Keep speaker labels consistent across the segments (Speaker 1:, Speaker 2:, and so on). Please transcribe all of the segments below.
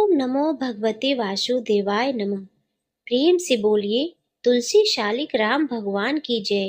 Speaker 1: ओम नमो भगवते वासुदेवाय नमः। प्रेम से बोलिए तुलसी शालिक राम भगवान की जय।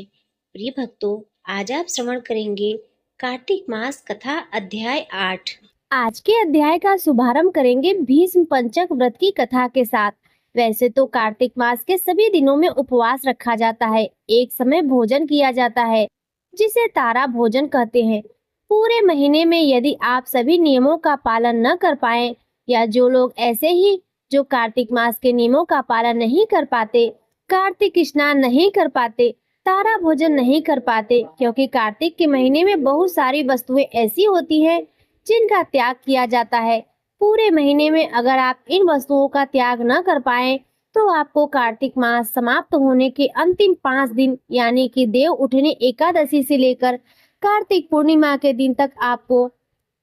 Speaker 1: प्रिय भक्तों, आज आप श्रवण करेंगे कार्तिक मास कथा अध्याय 8।
Speaker 2: आज के अध्याय का शुभारंभ करेंगे भीष्म पंचक व्रत की कथा के साथ। वैसे तो कार्तिक मास के सभी दिनों में उपवास रखा जाता है, एक समय भोजन किया जाता है जिसे तारा भोजन कहते हैं। पूरे महीने में यदि आप सभी नियमों का पालन न कर पाए या जो लोग ऐसे ही जो कार्तिक मास के नियमों का पालन नहीं कर पाते, कार्तिक स्नान नहीं कर पाते, तारा भोजन नहीं कर पाते, क्योंकि कार्तिक के महीने में बहुत सारी वस्तुएं ऐसी होती हैं जिनका त्याग किया जाता है। पूरे महीने में अगर आप इन वस्तुओं का त्याग न कर पाए तो आपको कार्तिक मास समाप्त होने के अंतिम 5 दिन यानी कि देव उठनी एकादशी से लेकर कार्तिक पूर्णिमा के दिन तक आपको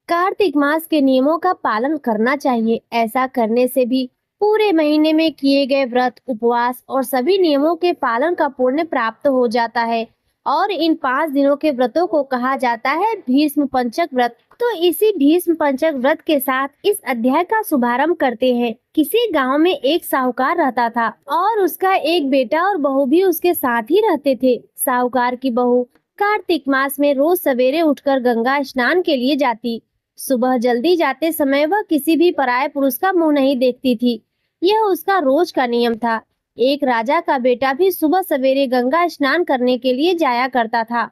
Speaker 2: कार्तिक मास के नियमों का पालन करना चाहिए। ऐसा करने से भी पूरे महीने में किए गए व्रत, उपवास और सभी नियमों के पालन का पुण्य प्राप्त हो जाता है और इन 5 दिनों के व्रतों को कहा जाता है भीष्म पंचक व्रत। तो इसी भीष्म पंचक व्रत के साथ इस अध्याय का शुभारंभ करते हैं। किसी गांव में एक साहूकार रहता था और उसका एक बेटा और बहू भी उसके साथ ही रहते थे। साहूकार की बहू कार्तिक मास में रोज सवेरे उठकर गंगा स्नान के लिए जाती। सुबह जल्दी जाते समय वह किसी भी पराये पुरुष का मुंह नहीं देखती थी। यह उसका रोज का नियम था। एक राजा का बेटा भी सुबह सवेरे गंगा स्नान करने के लिए जाया करता था।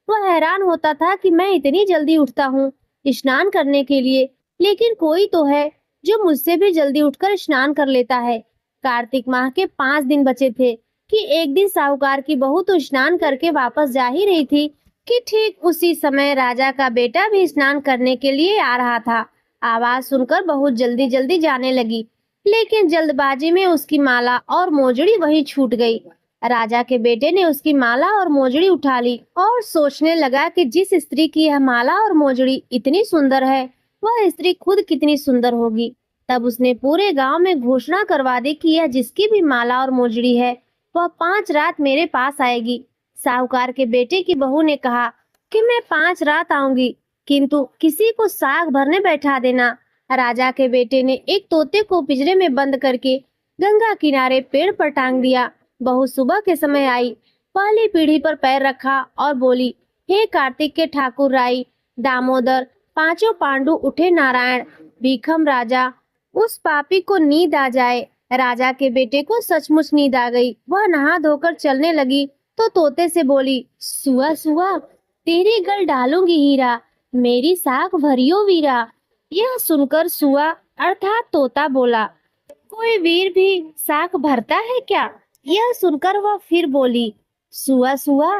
Speaker 2: वह हैरान होता था कि मैं इतनी जल्दी उठता हूँ स्नान करने के लिए, लेकिन कोई तो है जो मुझसे भी जल्दी उठकर स्नान कर लेता है। कार्तिक माह के 5 दिन बचे थे कि एक दिन साहूकार की बहू तो स्नान करके वापस जा ही रही थी कि ठीक उसी समय राजा का बेटा भी स्नान करने के लिए आ रहा था। आवाज सुनकर बहुत जल्दी जल्दी जाने लगी, लेकिन जल्दबाजी में उसकी माला और मोजड़ी वहीं छूट गई। राजा के बेटे ने उसकी माला और मोजड़ी उठा ली और सोचने लगा कि जिस स्त्री की यह माला और मोजड़ी इतनी सुंदर है, वह स्त्री खुद कितनी सुंदर होगी। तब उसने पूरे गांव में घोषणा करवा दी कि यह जिसकी भी माला और मोजड़ी है, वह 5 रात मेरे पास आएगी। साहूकार के बेटे की बहू ने कहा कि मैं 5 रात आऊंगी, किंतु किसी को साग भरने बैठा देना। राजा के बेटे ने एक तोते को पिंजरे में बंद करके गंगा किनारे पेड़ पर टांग दिया। बहू सुबह के समय आई, पहली पीढ़ी पर पैर रखा और बोली, हे कार्तिक के ठाकुर राई, दामोदर, 5 पांडु उठे नारायण, भीखम राजा, उस पापी को नींद आ जाए। राजा के बेटे को सचमुच नींद आ गई। वह नहा धोकर चलने लगी तो तोते से बोली, सुआ सुआ, तेरे गल डालूंगी हीरा, मेरी साख भरियो वीरा। यह सुनकर सुआ अर्थात तोता बोला, कोई वीर भी साख भरता है क्या? यह सुनकर वह फिर बोली, सुआ सुआ,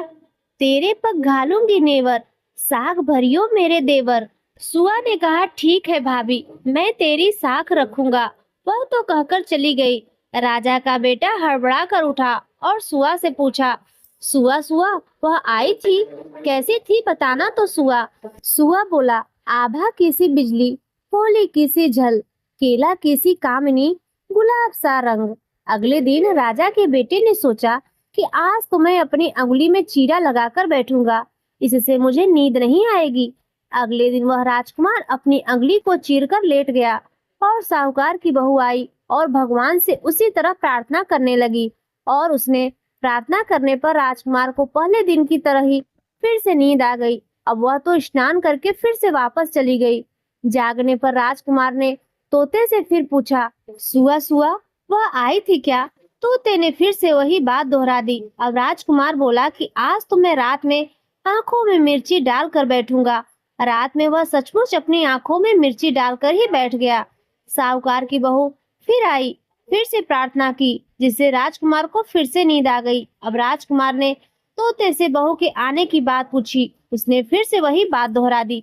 Speaker 2: तेरे पग घालूंगी नेवर, साख भरियो मेरे देवर। सुआ ने कहा, ठीक है भाभी, मैं तेरी साख रखूंगा। वह तो कहकर चली गई। राजा का बेटा हड़बड़ा कर उठा और सुआ से पूछा, सुआ सुआ, वह आई थी, कैसी थी बताना तो सुआ। सुआ बोला, आभा किसी बिजली, होली किसी झल, केला किसी कामनी, गुलाब सा रंग। अगले दिन राजा के बेटे ने सोचा कि आज तो मैं अपनी अंगुली में चीरा लगाकर बैठूंगा, इससे मुझे नींद नहीं आएगी। अगले दिन वह राजकुमार अपनी अंगुली को चीरकर लेट गया और साहूकार की बहू आई और भगवान से उसी तरह प्रार्थना करने लगी और उसने प्रार्थना करने पर राजकुमार को पहले दिन की तरह ही फिर से नींद आ गई। अब वह तो स्नान करके फिर से वापस चली गई। जागने पर राजकुमार ने तोते से फिर पूछा, सुआ सुआ, वह आई थी क्या? तोते ने फिर से वही बात दोहरा दी। अब राजकुमार बोला कि आज तो मैं रात में आंखों में मिर्ची डालकर बैठूंगा। रात में वह सचमुच अपनी आंखों में मिर्ची डालकर ही बैठ गया। साहूकार की बहू फिर आई, फिर से प्रार्थना की, जिससे राजकुमार को फिर से नींद आ गई। अब राजकुमार ने तोते से बहू के आने की बात पूछी। उसने फिर से वही बात दोहरा दी।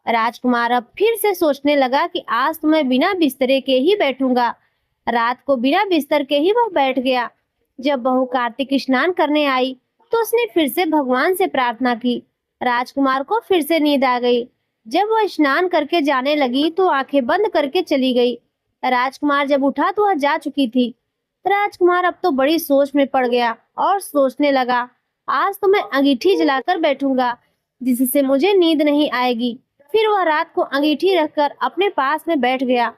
Speaker 2: राजकुमार अब फिर से सोचने लगा कि आज तो मैं बिना बिस्तरे के ही बैठूंगा। रात को बिना बिस्तर के ही वह बैठ गया। जब बहू कार्तिक स्नान करने आई तो उसने फिर से भगवान से प्रार्थना की। राजकुमार को फिर से नींद आ गई। जब वह स्नान करके जाने लगी तो आंखें बंद करके चली गई। राजकुमार जब उठा तो वह जा चुकी थी। राजकुमार अब तो बड़ी सोच में पड़ गया और सोचने लगा, आज तो मैं अंगीठी जलाकर बैठूंगा, जिससे मुझे नींद नहीं आएगी। फिर वह रात को अंगीठी रखकर अपने पास में बैठ गया।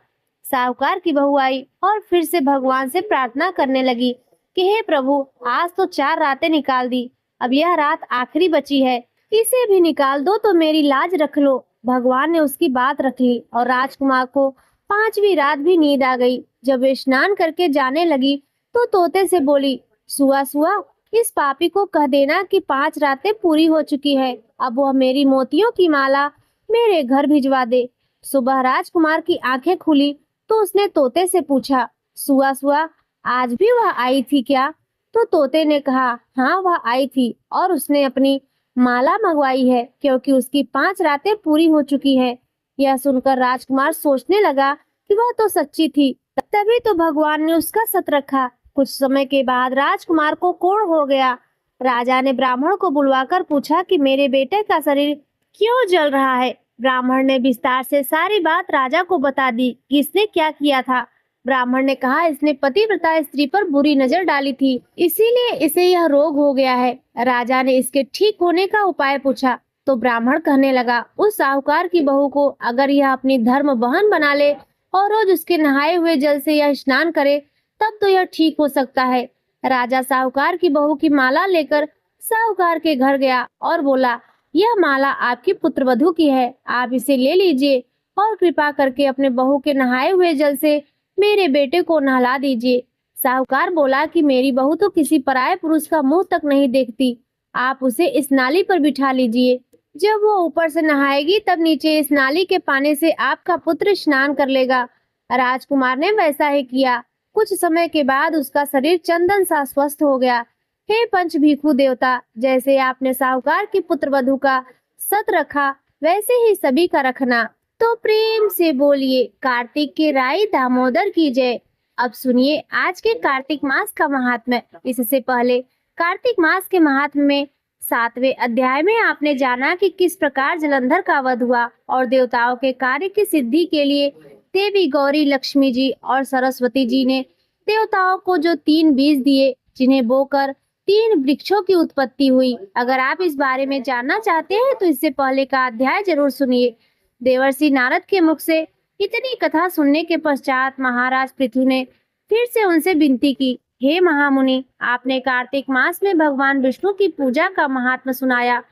Speaker 2: साहूकार की बहू आई और फिर से भगवान से प्रार्थना करने लगी कि हे प्रभु, आज तो 4 रातें निकाल दी, अब यह रात आखिरी बची है, इसे भी निकाल दो तो मेरी लाज रख लो। भगवान ने उसकी बात रख ली और राजकुमार को 5वीं रात भी नींद आ गई। जब वे स्नान करके जाने लगी तो तोते से बोली, सुआ सुआ, इस पापी को कह देना कि 5 रातें पूरी हो चुकी है, अब वह मेरी मोतियों की माला मेरे घर भिजवा दे। सुबह राजकुमार की आंखें खुली तो उसने तोते से पूछा, सुआ सुआ, आज भी वह आई थी क्या? तो तोते ने कहा, हाँ वह आई थी और उसने अपनी माला मंगवाई है क्योंकि उसकी 5 रातें पूरी हो चुकी है। यह सुनकर राजकुमार सोचने लगा कि वह तो सच्ची थी, तभी तो भगवान ने उसका सत रखा। कुछ समय के बाद राजकुमार को कोढ़ हो गया। राजा ने ब्राह्मण को बुलवाकर पूछा कि मेरे बेटे का शरीर क्यों जल रहा है। ब्राह्मण ने विस्तार से सारी बात राजा को बता दी कि इसने क्या किया था। ब्राह्मण ने कहा, इसने पतिव्रता स्त्री पर बुरी नजर डाली थी, इसीलिए इसे यह रोग हो गया है। राजा ने इसके ठीक होने का उपाय पूछा तो ब्राह्मण कहने लगा, उस साहूकार की बहू को अगर यह अपनी धर्म बहन बना ले और रोज उसके नहाए हुए जल से यह स्नान करे तब तो यह ठीक हो सकता है। राजा साहूकार की बहू की माला लेकर साहूकार के घर गया और बोला, यह माला आपकी पुत्रवधू की है, आप इसे ले लीजिए और कृपा करके अपने बहू के नहाए हुए जल से मेरे बेटे को नहला दीजिए। साहूकार बोला कि मेरी बहू तो किसी पराये पुरुष का मुंह तक नहीं देखती, आप उसे इस नाली पर बिठा लीजिए। जब वो ऊपर से नहाएगी तब नीचे इस नाली के पानी से आपका पुत्र स्नान कर लेगा। राजकुमार ने वैसा ही किया। कुछ समय के बाद उसका शरीर चंदन सा स्वस्थ हो गया। हे पंच भिखु देवता, जैसे आपने साहूकार की पुत्रवधू का सत रखा वैसे ही सभी का रखना। तो प्रेम से बोलिए कार्तिक के राई दामोदर की जय। अब सुनिए आज के कार्तिक मास का महात्म्य। इससे पहले कार्तिक मास के महात्म्य में 7वें अध्याय में आपने जाना कि किस प्रकार जलंधर का वध हुआ और देवताओं के कार्य की सिद्धि के लिए देवी गौरी, लक्ष्मी जी और सरस्वती जी ने देवताओं को जो 3 बीज दिए, जिन्हें बोकर 3 वृक्षों की उत्पत्ति हुई। अगर आप इस बारे में जानना चाहते हैं तो इससे पहले का अध्याय जरूर सुनिए। देवर्षि नारद के मुख से इतनी कथा सुनने के पश्चात महाराज पृथु ने फिर से उनसे विनती की, हे महामुनि, आपने कार्तिक मास में भगवान विष्णु की पूजा का महात्म्य सुनाया।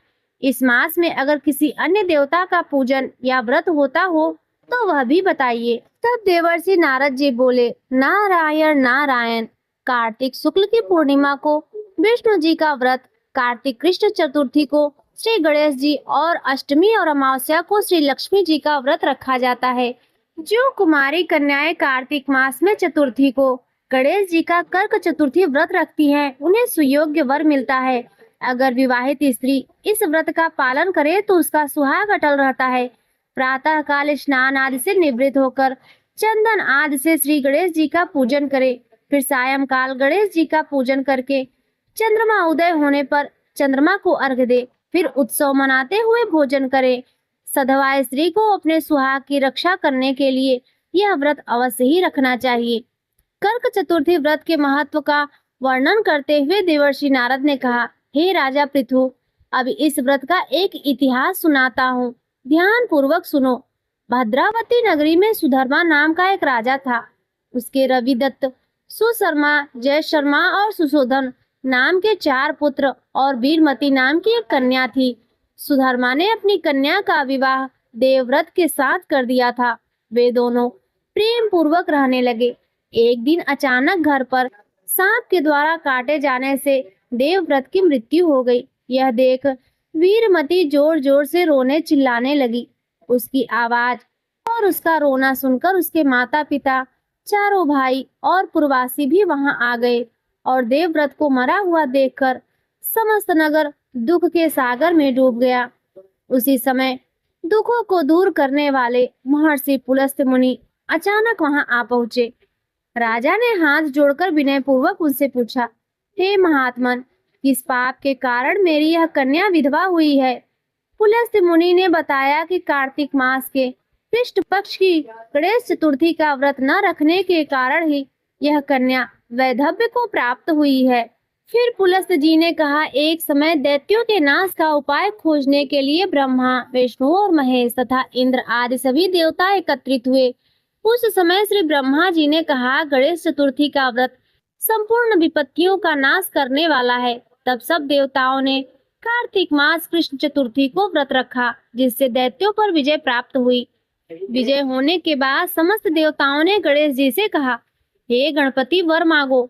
Speaker 2: इस मास में अगर किसी अन्य देवता का पूजन या व्रत होता हो तो वह भी बताइए। तब देवर्षि नारद जी बोले, नारायण नारायण। कार्तिक शुक्ल की पूर्णिमा को विष्णु जी का व्रत, कार्तिक कृष्ण चतुर्थी को श्री गणेश जी और अष्टमी और अमावस्या को श्री लक्ष्मी जी का व्रत रखा जाता है। जो कुमारी कन्याएं कार्तिक मास में चतुर्थी को गणेश जी का कर्क चतुर्थी व्रत रखती हैं, उन्हें सुयोग्य वर मिलता है। अगर विवाहित स्त्री इस व्रत का पालन करे तो उसका सुहाग अटल रहता है। प्रातः काल स्नान आदि से निवृत्त होकर चंदन आदि से श्री गणेश जी का पूजन करे। फिर सायंकाल गणेश जी का पूजन करके चंद्रमा उदय होने पर चंद्रमा को अर्घ्य दे। फिर उत्सव मनाते हुए भोजन करे। सधवा स्त्री को अपने सुहाग की रक्षा करने के लिए यह व्रत अवश्य ही रखना चाहिए। कर्क चतुर्थी व्रत के महत्व का वर्णन करते हुए देवर्षि नारद ने कहा, हे राजा पृथु, अब इस व्रत का एक इतिहास सुनाता हूँ, ध्यान पूर्वक सुनो। भद्रावती नगरी में सुधर्मा नाम का एक राजा था। उसके रविदत्त, सुशर्मा, जय शर्मा और सुशोधन नाम के 4 पुत्र और वीरमती नाम की एक कन्या थी। सुधर्मा ने अपनी कन्या का विवाह देवव्रत के साथ कर दिया था। वे दोनों प्रेम पूर्वक रहने लगे। एक दिन अचानक घर पर सांप के द्वारा काटे जाने से देवव्रत की मृत्यु हो गई। यह देख वीरमती जोर जोर से रोने चिल्लाने लगी। उसकी आवाज और उसका रोना सुनकर उसके माता पिता, चारों भाई और पुरवासी भी वहां आ गए और देवव्रत को मरा हुआ देखकर समस्त नगर दुख के सागर में डूब गया। उसी समय दुखों को दूर करने वाले महर्षि पुलस्त्य मुनि अचानक वहां आ पहुंचे। राजा ने हाथ जोड़कर विनय पूर्वक उनसे पूछा, हे महात्मन, किस पाप के कारण मेरी यह कन्या विधवा हुई है? पुलस्त्य मुनि ने बताया कि कार्तिक मास के कृष्ण पक्ष की गणेश चतुर्थी का व्रत न रखने के कारण ही यह कन्या वैधव्य को प्राप्त हुई है। फिर पुलस्त्य जी ने कहा, एक समय दैत्यों के नाश का उपाय खोजने के लिए ब्रह्मा, विष्णु और महेश तथा इंद्र आदि सभी देवता एकत्रित हुए। उस समय श्री ब्रह्मा जी ने कहा, गणेश चतुर्थी का व्रत संपूर्ण विपत्तियों का नाश करने वाला है। तब सब देवताओं ने कार्तिक मास कृष्ण चतुर्थी को व्रत रखा, जिससे दैत्यों पर विजय प्राप्त हुई। विजय होने के बाद समस्त देवताओं ने गणेश जी से कहा, हे गणपति वर मांगो।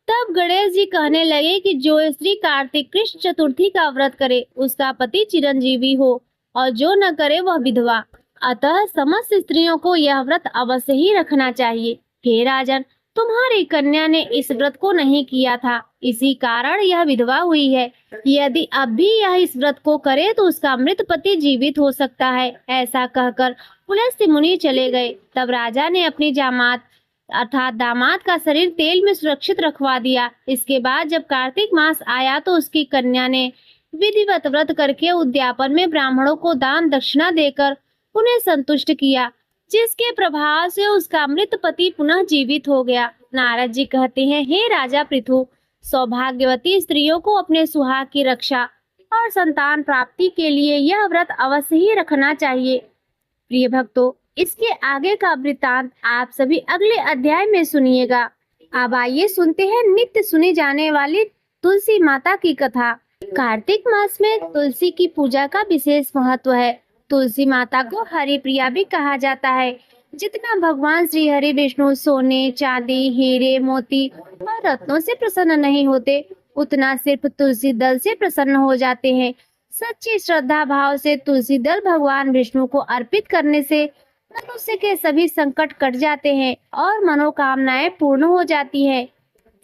Speaker 2: तब गणेश जी कहने लगे कि जो स्त्री कार्तिक कृष्ण चतुर्थी का व्रत करे उसका पति चिरंजीवी हो, और जो न करे वह विधवा। अतः समस्त स्त्रियों को यह व्रत अवश्य ही रखना चाहिए। हे राजन, तुम्हारी कन्या ने इस व्रत को नहीं किया था, इसी कारण यह विधवा हुई है। यदि अब भी यह इस व्रत को करे तो उसका मृत पति जीवित हो सकता है। ऐसा कहकर पुलस्त्य मुनि चले गए। तब राजा ने अपनी जामात अर्थात दामाद का शरीर तेल में सुरक्षित रखवा दिया। इसके बाद जब कार्तिक मास आया तो उसकी कन्या ने विधिवत व्रत करके उद्यापन में ब्राह्मणों को दान दक्षिणा देकर उन्हें संतुष्ट किया, जिसके प्रभाव से उसका मृत पति पुनः जीवित हो गया। नारद जी कहते हैं, हे राजा पृथु, सौभाग्यवती स्त्रियों को अपने सुहाग की रक्षा और संतान प्राप्ति के लिए यह व्रत अवश्य ही रखना चाहिए। प्रिय भक्तों, इसके आगे का वृतांत आप सभी अगले अध्याय में सुनिएगा। अब आइए सुनते हैं नित्य सुनी जाने वाली तुलसी माता की कथा। कार्तिक मास में तुलसी की पूजा का विशेष महत्व है। तुलसी माता को हरि प्रिया भी कहा जाता है। जितना भगवान श्री हरि विष्णु सोने, चांदी, हीरे, मोती और रत्नों से प्रसन्न नहीं होते, उतना सिर्फ तुलसी दल से प्रसन्न हो जाते हैं। सच्ची श्रद्धा भाव से तुलसी दल भगवान विष्णु को अर्पित करने से मनुष्य के सभी संकट कट जाते हैं और मनोकामनाएं पूर्ण हो जाती है।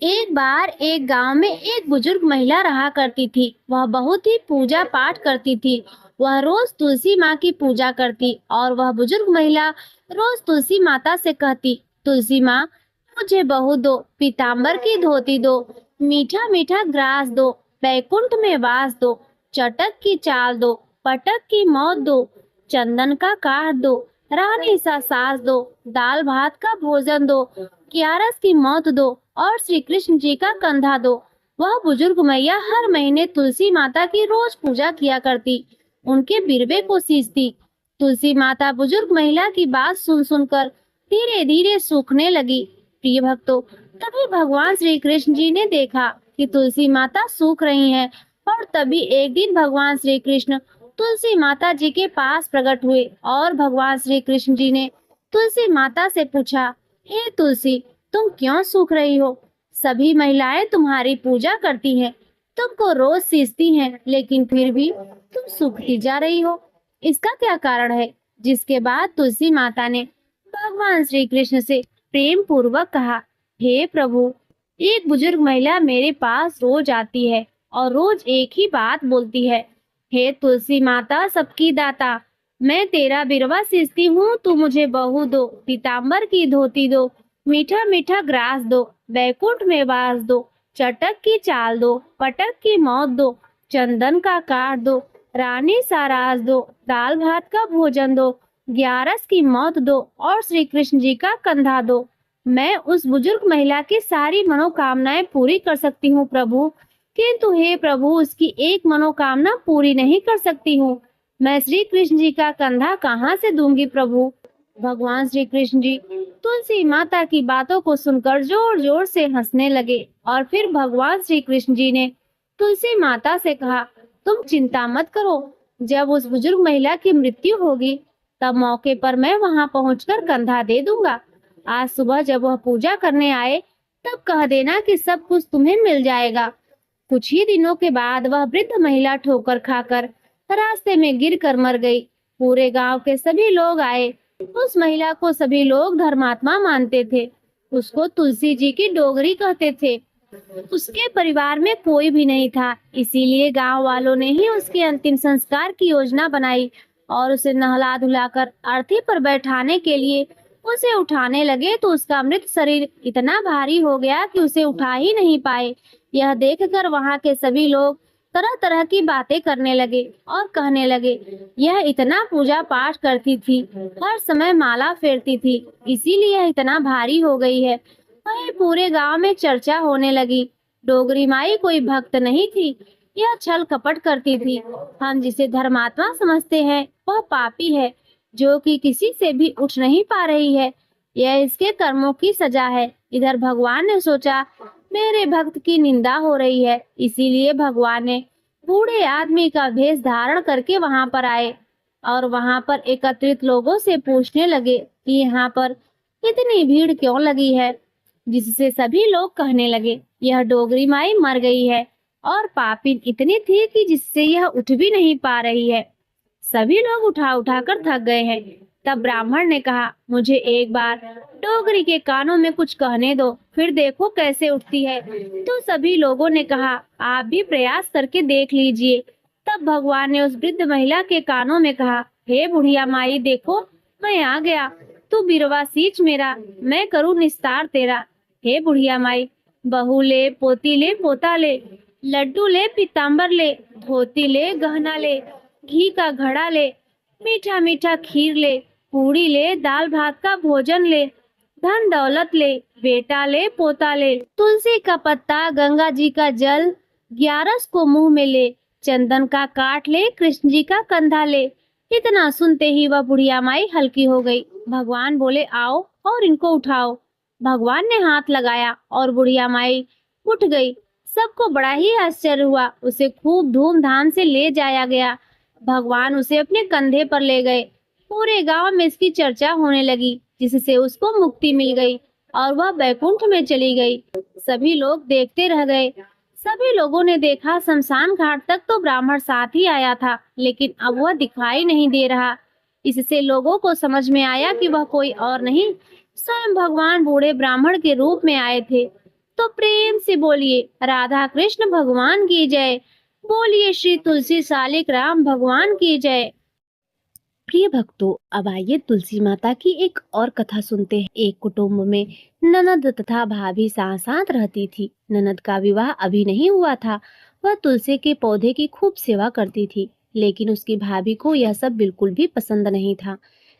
Speaker 2: एक बार एक गांव में एक बुजुर्ग महिला रहा करती थी। वह बहुत ही पूजा पाठ करती थी। वह रोज तुलसी माँ की पूजा करती और वह बुजुर्ग महिला रोज तुलसी माता से कहती, तुलसी माँ, मुझे बहू दो, पीताम्बर की धोती दो, मीठा मीठा ग्रास दो, बैकुंठ में वास दो, चटक की चाल दो, पटक की मौत दो, चंदन का काठ दो, रानी सा सास दो, दाल भात का भोजन दो, ग्यारस की मौत दो और श्री कृष्ण जी का कंधा दो। वह बुजुर्ग मैया हर महीने तुलसी माता की रोज पूजा किया करती, उनके बिरबे को सींचती। तुलसी माता बुजुर्ग महिला की बात सुन सुनकर धीरे धीरे सूखने लगी। प्रिय भक्तों, तभी भगवान श्री कृष्ण जी ने देखा कि तुलसी माता सूख रही हैं, और तभी एक दिन भगवान श्री कृष्ण तुलसी माता जी के पास प्रकट हुए और भगवान श्री कृष्ण जी ने तुलसी माता से पूछा, हे तुलसी, तुम क्यों सूख रही हो? सभी महिलाएं तुम्हारी पूजा करती हैं, तुमको रोज सींचती हैं, लेकिन फिर भी तुम सूखती जा रही हो। इसका क्या कारण है? जिसके बाद तुलसी माता ने भगवान श्री कृष्ण से प्रेम पूर्वक कहा, हे प्रभु, एक बुजुर्ग महिला मेरे पास रोज आती है और रोज एक ही बात बोलती है, हे तुलसी माता सबकी दाता, मैं तेरा बिरवा सींचती हूँ, तू मुझे बहू दो, पीताम्बर की धोती दो, मीठा मीठा ग्रास दो, बैकुंठ में वास दो, चटक की चाल दो, पटक की मौत दो, चंदन का काट दो, रानी सारास दो, दाल भात का भोजन दो, ग्यारस की मौत दो और श्री कृष्ण जी का कंधा दो। मैं उस बुजुर्ग महिला की सारी मनोकामनाएं पूरी कर सकती हूँ प्रभु, किंतु हे प्रभु, उसकी एक मनोकामना पूरी नहीं कर सकती हूँ। मैं श्री कृष्ण जी का कंधा कहाँ से दूंगी प्रभु? भगवान श्री कृष्ण जी तुलसी माता की बातों को सुनकर जोर जोर से हंसने लगे और फिर भगवान श्री कृष्ण जी ने तुलसी माता से कहा, तुम चिंता मत करो, जब उस बुजुर्ग महिला की मृत्यु होगी तब मौके पर मैं वहां पहुंचकर कंधा दे दूंगा। आज सुबह जब वह पूजा करने आए तब कह देना कि सब कुछ तुम्हें मिल जाएगा। कुछ ही दिनों के बाद वह वृद्ध महिला ठोकर खाकर रास्ते में गिरकर मर गई। पूरे गांव के सभी लोग आए। उस महिला को सभी लोग धर्मात्मा मानते थे। उसको तुलसी जी की डोगरी कहते थे। उसके परिवार में कोई भी नहीं था, इसीलिए गांव वालों ने ही उसके अंतिम संस्कार की योजना बनाई और उसे नहला धुलाकर अर्थी पर बैठाने के लिए उसे उठाने लगे तो उसका मृत शरीर इतना भारी हो गया कि उसे उठा ही नहीं पाए। यह देखकर वहां के सभी लोग तरह तरह की बातें करने लगे और कहने लगे, यह इतना पूजा पाठ करती थी, हर समय माला फेरती थी, इसीलिए यह इतना भारी हो गई है। वही पूरे गांव में चर्चा होने लगी, डोगरी माई कोई भक्त नहीं थी, यह छल कपट करती थी। हम जिसे धर्मात्मा समझते हैं वह पापी है, जो कि किसी से भी उठ नहीं पा रही है। यह इसके कर्मों की सजा है। इधर भगवान ने सोचा मेरे भक्त की निंदा हो रही है, इसीलिए भगवान ने बूढ़े आदमी का भेष धारण करके वहां पर आए और वहां पर एकत्रित लोगों से पूछने लगे कि यहाँ पर इतनी भीड़ क्यों लगी है, जिससे सभी लोग कहने लगे यह डोगरी माई मर गई है और पापिन इतनी थी कि जिससे यह उठ भी नहीं पा रही है। सभी लोग उठा उठा कर थक गए हैं। तब ब्राह्मण ने कहा मुझे एक बार डोगरी के कानों में कुछ कहने दो, फिर देखो कैसे उठती है। तो सभी लोगों ने कहा आप भी प्रयास करके देख लीजिए। तब भगवान ने उस वृद्ध महिला के कानों में कहा हे बुढ़िया माई, देखो मैं आ गया, तू बिरवा सींच मेरा, मैं करूँ निस्तार तेरा। हे बुढ़िया माई, बहू ले, पोती ले, पोता ले, लड्डू ले, पीताम्बर ले, धोती ले, गहना ले, घी का घड़ा ले, मीठा मीठा खीर ले, पूड़ी ले, दाल भात का भोजन ले, धन दौलत ले, बेटा ले, पोता ले, तुलसी का पत्ता, गंगा जी का जल, 11 को मुंह में ले, चंदन का काट ले, कृष्ण जी का कंधा ले। इतना सुनते ही वह बुढ़िया माई हल्की हो गई। भगवान बोले आओ और इनको उठाओ। भगवान ने हाथ लगाया और बुढ़िया माई उठ गई। सबको बड़ा ही आश्चर्य हुआ। उसे खूब धूमधाम से ले जाया गया। भगवान उसे अपने कंधे पर ले गए। पूरे गांव में इसकी चर्चा होने लगी, जिससे उसको मुक्ति मिल गई और वह बैकुंठ में चली गई। सभी लोग देखते रह गए। सभी लोगों ने देखा शमशान घाट तक तो ब्राह्मण साथ ही आया था, लेकिन अब वह दिखाई नहीं दे रहा। इससे लोगों को समझ में आया कि वह कोई और नहीं, स्वयं भगवान बूढ़े ब्राह्मण के रूप में आए थे। तो प्रेम से बोलिए राधा कृष्ण भगवान की जय, बोलिए श्री तुलसी शालिक राम भगवान की जय। प्रिय भक्तों, अब आइए तुलसी माता की एक और कथा सुनते हैं। एक कुटुंब में ननद तथा भाभी साथ साथ रहती थी। ननद का विवाह अभी नहीं हुआ था। वह तुलसी के पौधे की खूब सेवा करती थी, लेकिन उसकी भाभी को यह सब बिल्कुल भी पसंद नहीं था।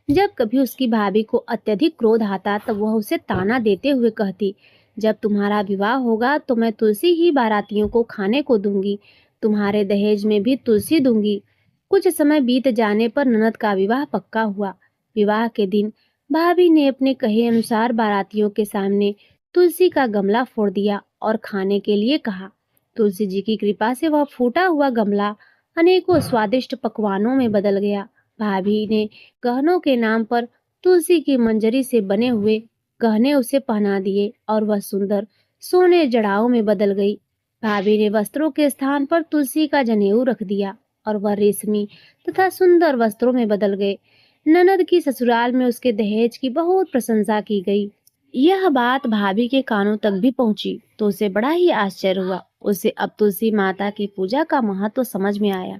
Speaker 2: जब कभी उसकी भाभी को अत्यधिक क्रोध आता तब वह उसे ताना देते हुए कहती, जब तुम्हारा विवाह होगा तो मैं तुलसी ही बारातियों को खाने को दूंगी, तुम्हारे दहेज में भी तुलसी दूंगी। कुछ समय बीत जाने पर ननद का विवाह पक्का हुआ। विवाह के दिन भाभी ने अपने कहे अनुसार बारातियों के सामने तुलसी का गमला फोड़ दिया और खाने के लिए कहा। तुलसी जी की कृपा से वह फूटा हुआ गमला अनेकों स्वादिष्ट पकवानों में बदल गया। भाभी ने गहनों के नाम पर तुलसी की मंजरी से बने हुए गहने उसे पहना दिए और वह सुंदर सोने जड़ाओं में बदल गई। भाभी ने वस्त्रों के स्थान पर तुलसी का जनेऊ रख दिया और वह रेशमी तथा सुंदर वस्त्रों में बदल गए। ननद की ससुराल में उसके दहेज की बहुत प्रशंसा की गई। यह बात भाभी के कानों तक भी पहुंची तो उसे बड़ा ही आश्चर्य हुआ। उसे अब तुलसी माता की पूजा का महत्व समझ में आया।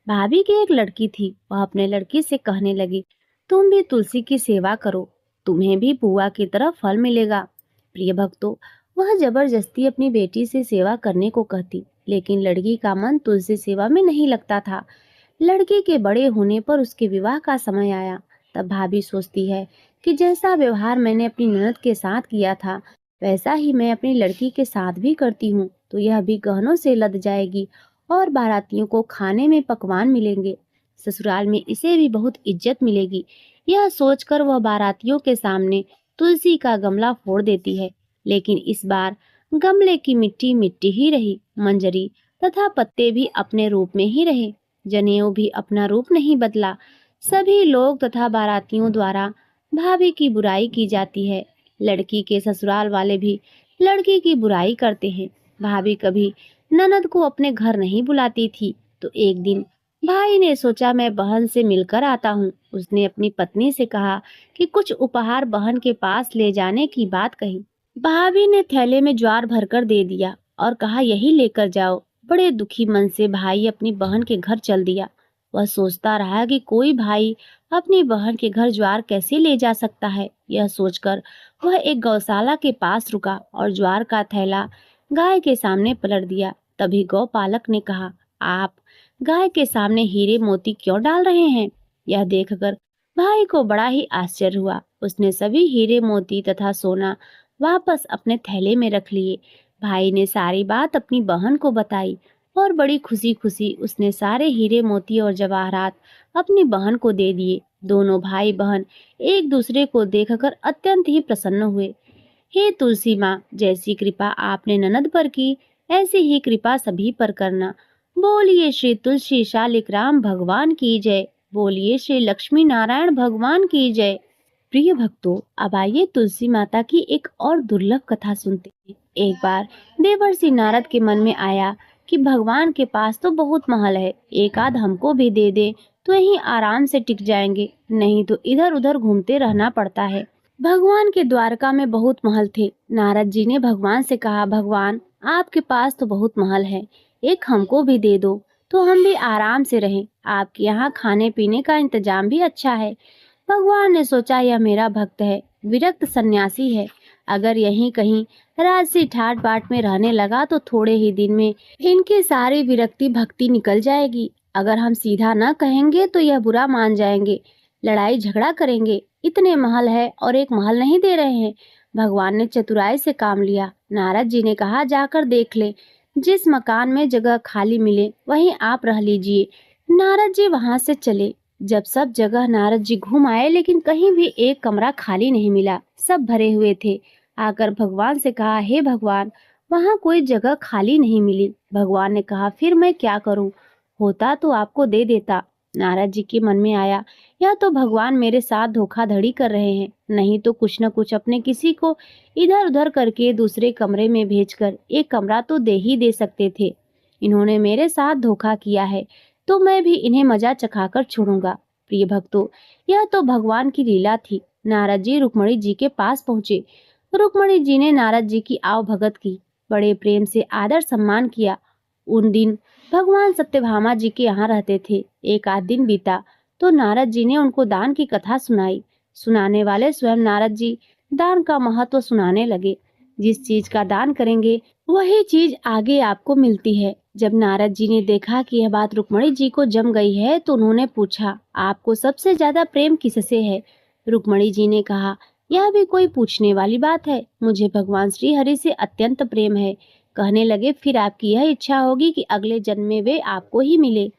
Speaker 2: भाभी की एक लड़की थी। वह अपने लड़की से कहने लगी, तुम भी तुलसी की सेवा करो, तुम्हें भी बुआ की तरह फल मिलेगा। प्रिय भक्तों, वह जबरदस्ती अपनी बेटी से सेवा करने को कहती, लेकिन लड़की का मन तुलसी सेवा में नहीं लगता था। लड़के के बड़े होने पर उसके विवाह का समय आया। तब भाभी सोचती है कि जैसा व्यवहार मैंने अपनी ननद के साथ किया था, वैसा ही मैं अपनी लड़की के साथ भी करती हूँ, तो यह भी गहनों से लद जाएगी और बारातियों को खाने में पकवान मिलेंगे। ससुराल में इसे भी बहुत इज्जत मिलेगी। यह सोचकर वह बारातियों के सामने तुलसी का गमला फोड़ देती है, लेकिन इस बार गमले की मिट्टी मिट्टी ही रही, मंजरी तथा पत्ते भी अपने रूप में ही रहे, जनेऊ भी अपना रूप नहीं बदला। सभी लोग तथा बारातियों द्वारा भाभी की बुराई की जाती है। लड़की के ससुराल वाले भी लड़की की बुराई करते हैं। भाभी कभी ननद को अपने घर नहीं बुलाती थी, तो एक दिन भाई ने सोचा मैं बहन से मिलकर आता हूँ। उसने अपनी पत्नी से कहा कि कुछ उपहार बहन के पास ले जाने की बात कही। भाभी ने थैले में ज्वार भरकर दे दिया और कहा यही लेकर जाओ। बड़े दुखी मन से भाई अपनी बहन के घर चल दिया। वह सोचता रहा कि कोई भाई अपनी बहन के घर ज्वार कैसे ले जा सकता है। यह सोचकर वह एक गौशाला के पास रुका और ज्वार का थैला गाय के सामने पलट दिया। तभी गौपालक ने कहा, आप गाय के सामने हीरे मोती क्यों डाल रहे हैं? यह देखकर भाई को बड़ा ही आश्चर्य हुआ। उसने सभी हीरे मोती तथा सोना वापस अपने थैले में रख लिए। भाई ने सारी बात अपनी बहन को बताई। और बड़ी खुशी खुशी उसने सारे हीरे मोती और जवाहरात अपनी बहन को दे दिए। दोनों भाई बहन एक दूसरे को देखकर अत्यंत ही प्रसन्न हुए। हे तुलसी माँ, जैसी कृपा आपने ननद पर की, ऐसी ही कृपा सभी पर करना। बोलिए श्री तुलसी शालिक राम भगवान की जय। बोलिए श्री लक्ष्मी नारायण भगवान की जय। प्रिय भक्तों, अब आइए तुलसी माता की एक और दुर्लभ कथा सुनते हैं। एक बार देवर्षि नारद के मन में आया कि भगवान के पास तो बहुत महल है, एक आध हमको भी दे दे तो यहीं आराम से टिक जाएंगे, नहीं तो इधर उधर घूमते रहना पड़ता है। भगवान के द्वारका में बहुत महल थे। नारद जी ने भगवान से कहा, भगवान आपके पास तो बहुत महल है, एक हमको भी दे दो तो हम भी आराम से रहें। आपके यहाँ खाने पीने का इंतजाम भी अच्छा है। भगवान ने सोचा, यह मेरा भक्त है, विरक्त सन्यासी है, अगर यहीं कहीं राजसी ठाट बाट में रहने लगा तो थोड़े ही दिन में इनकी सारी विरक्ति भक्ति निकल जाएगी। अगर हम सीधा न कहेंगे तो यह बुरा मान जाएंगे, लड़ाई झगड़ा करेंगे। इतने महल है और एक महल नहीं दे रहे हैं। भगवान ने चतुराई से काम लिया। नारद जी ने कहा, जाकर देख ले, जिस मकान में जगह खाली मिले वहीं आप रह लीजिए। नारद जी वहां से चले। जब सब जगह नारद जी घूम आए लेकिन कहीं भी एक कमरा खाली नहीं मिला, सब भरे हुए थे। आकर भगवान से कहा, हे भगवान, वहां कोई जगह खाली नहीं मिली। भगवान ने कहा, फिर मैं क्या करूं, होता तो आपको दे देता। नारद जी के मन में आया, या तो भगवान मेरे साथ धोखाधड़ी कर रहे हैं, नहीं तो कुछ न कुछ अपने किसी को इधर उधर करके दूसरे कमरे में भेजकर एक कमरा तो दे ही दे सकते थे। इन्होंने मेरे साथ धोखा किया है तो मैं भी इन्हें मजा चखाकर छोड़ूंगा। प्रिय भक्तों, यह तो भगवान की लीला थी। नारद जी रुक्मणी जी के पास पहुंचे। रुक्मणी जी ने नारद जी की आव भगत की, बड़े प्रेम से आदर सम्मान किया। उन दिन भगवान सत्यभामा जी के यहाँ रहते थे। एक आध दिन बीता तो नारद जी ने उनको दान की कथा सुनाई। सुनाने वाले स्वयं नारद जी दान का महत्व सुनाने लगे। जिस चीज का दान करेंगे वही चीज आगे आपको मिलती है। जब नारद जी ने देखा कि यह बात रुक्मणी जी को जम गई है तो उन्होंने पूछा, आपको सबसे ज्यादा प्रेम किससे है? रुक्मणी जी ने कहा, यह भी कोई पूछने वाली बात है, मुझे भगवान श्री हरि से अत्यंत प्रेम है। कहने लगे, फिर आपकी यह इच्छा होगी कि अगले जन्म में वे आपको ही मिले।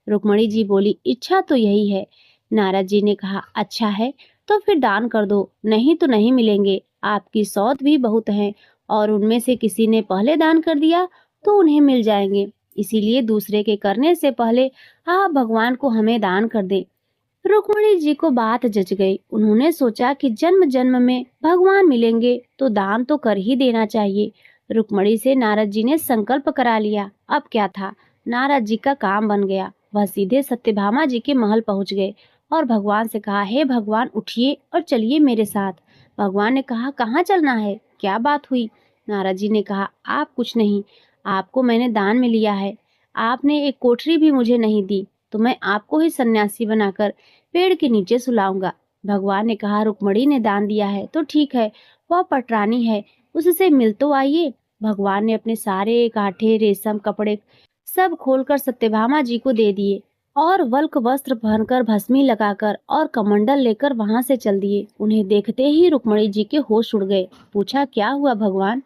Speaker 2: रुक्मणी जी बोली, इच्छा तो यही है। नारद जी ने कहा, अच्छा है, तो फिर दान कर दो, नहीं तो नहीं मिलेंगे। आपकी सौत भी बहुत है और उनमें से किसी ने पहले दान कर दिया तो उन्हें मिल जाएंगे। इसीलिए दूसरे के करने से पहले आप भगवान को हमें दान कर दें। रुक्मणी जी को बात जच गई। उन्होंने सोचा कि जन्म जन्म में भगवान मिलेंगे तो दान तो कर ही देना चाहिए। रुक्मणी से नारद जी ने संकल्प करा लिया। अब क्या था, नारद जी का काम बन गया। वह सीधे सत्यभामा जी के महल पहुंच गए और भगवान से कहा, हे भगवान, उठिए और चलिए मेरे साथ। भगवान ने कहा, कहाँ चलना है, क्या बात हुई? नारद जी ने कहा, आप कुछ नहीं, आपको मैंने दान में लिया है। आपने एक कोठरी भी मुझे नहीं दी तो मैं आपको ही सन्यासी बनाकर पेड़ के नीचे सुलाऊंगा। भगवान ने कहा, रुक्मणी ने दान दिया है तो ठीक है, वह पटरानी है, उससे मिल तो आइए। भगवान ने अपने सारे कांठे रेशम कपड़े सब खोलकर सत्यभामा जी को दे दिए और वल्क वस्त्र पहनकर भस्मी लगाकर और कमंडल लेकर वहां से चल दिए। उन्हें देखते ही रुक्मणी जी के होश उड़ गए। पूछा, क्या हुआ भगवान?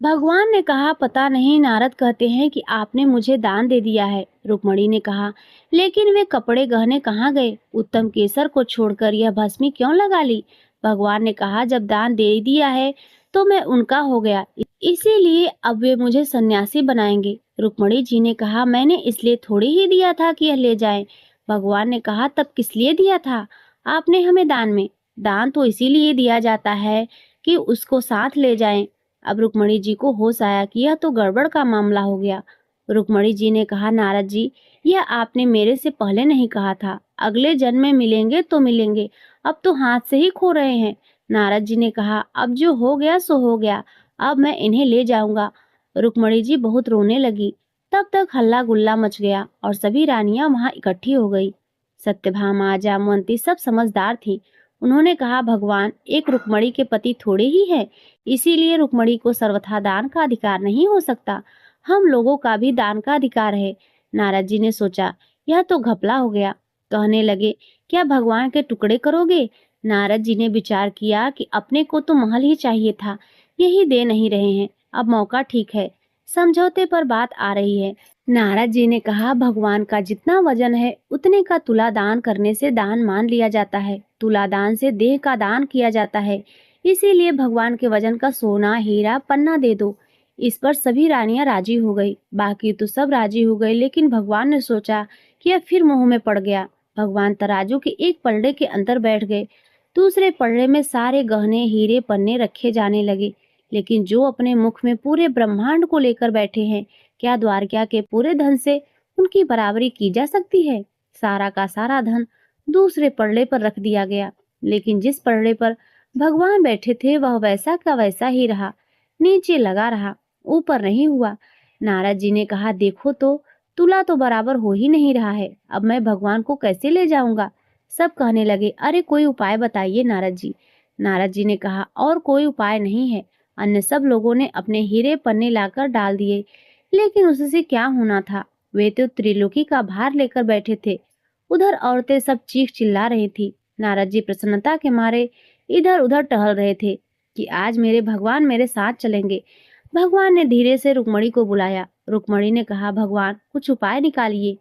Speaker 2: भगवान ने कहा, पता नहीं, नारद कहते हैं कि आपने मुझे दान दे दिया है। रुक्मणी ने कहा, लेकिन वे कपड़े गहने कहाँ गए? उत्तम केसर को छोड़कर यह भस्मी क्यों लगा ली? भगवान ने कहा, जब दान दे दिया है तो मैं उनका हो गया, इसीलिए अब वे मुझे सन्यासी बनाएंगे। रुक्मणी जी ने कहा, मैंने इसलिए थोड़ी ही दिया था कि यह ले जाएं। भगवान ने कहा, तब किस लिए दिया था आपने हमें दान में? दान तो इसीलिए दिया जाता है कि उसको साथ ले जाएं। अब रुक्मणी जी को होश आया कि यह तो गड़बड़ का मामला हो गया। रुक्मणी जी ने कहा, नारद जी, यह आपने मेरे से पहले नहीं कहा था, अगले जन्म में मिलेंगे तो मिलेंगे, अब तो हाथ से ही खो रहे हैं। नारद जी ने कहा, अब जो हो गया सो हो गया, अब मैं इन्हें ले जाऊंगा। रुक्मणी जी बहुत रोने लगी। तब तक हल्ला गुल्ला मच गया और सभी रानियां वहां इकट्ठी हो गई। सत्यभामा, जामवंती सब समझदार थी। उन्होंने कहा, भगवान, एक रुक्मणी के पति थोड़े ही है, इसीलिए रुक्मणी को सर्वथा दान का अधिकार नहीं हो सकता। हम लोगों का भी दान का अधिकार है। नारद जी ने सोचा, यह तो घपला हो गया। कहने लगे, क्या भगवान के टुकड़े करोगे? नारद जी ने विचार किया कि अपने को तो महल ही चाहिए था, यही दे नहीं रहे हैं, अब मौका ठीक है। समझौते पर बात आ रही है। नारद जी ने कहा, भगवान का जितना वजन है उतने का तुला दान करने से दान मान लिया जाता है। तुला दान से देह का दान किया जाता है। इसीलिए भगवान के वजन का सोना, हीरा, पन्ना दे दो। इस पर सभी रानियां राजी हो गई। बाकी तो सब राजी हो गए, लेकिन भगवान ने सोचा कि यह फिर मोह में पड़ गया। भगवान तराजू के एक पलड़े के अंदर बैठ गए। दूसरे पलड़े में सारे गहने, हीरे, पन्ने रखे जाने लगे। लेकिन जो अपने मुख में पूरे ब्रह्मांड को लेकर बैठे हैं, क्या द्वारका के पूरे धन से उनकी बराबरी की जा सकती है? सारा का सारा धन दूसरे पलड़े पर रख दिया गया। लेकिन जिस पलड़े पर भगवान बैठे थे वह वैसा का वैसा ही रहा, नीचे लगा रहा, ऊपर नहीं हुआ। नारद जी ने कहा, देखो तो, तुला तो बराबर हो ही नहीं रहा है। अब मैं भगवान को कैसे ले जाऊंगा? सब कहने लगे, अरे कोई उपाय बताइए नारद जी। नारद जी ने कहा, और कोई उपाय नहीं है। अन्य सब लोगों ने अपने हीरे पन्ने लाकर डाल दिए, लेकिन उससे क्या होना था? वे तो त्रिलोकी का भार लेकर बैठे थे। उधर औरतें सब चीख चिल्ला रही थी। नारद जी प्रसन्नता के मारे इधर उधर टहल रहे थे कि आज मेरे भगवान मेरे साथ चलेंगे। भगवान ने धीरे से रुक्मणी को बुलाया। रुक्मणी ने कहा, भगवान कुछ उपाय निकालिए।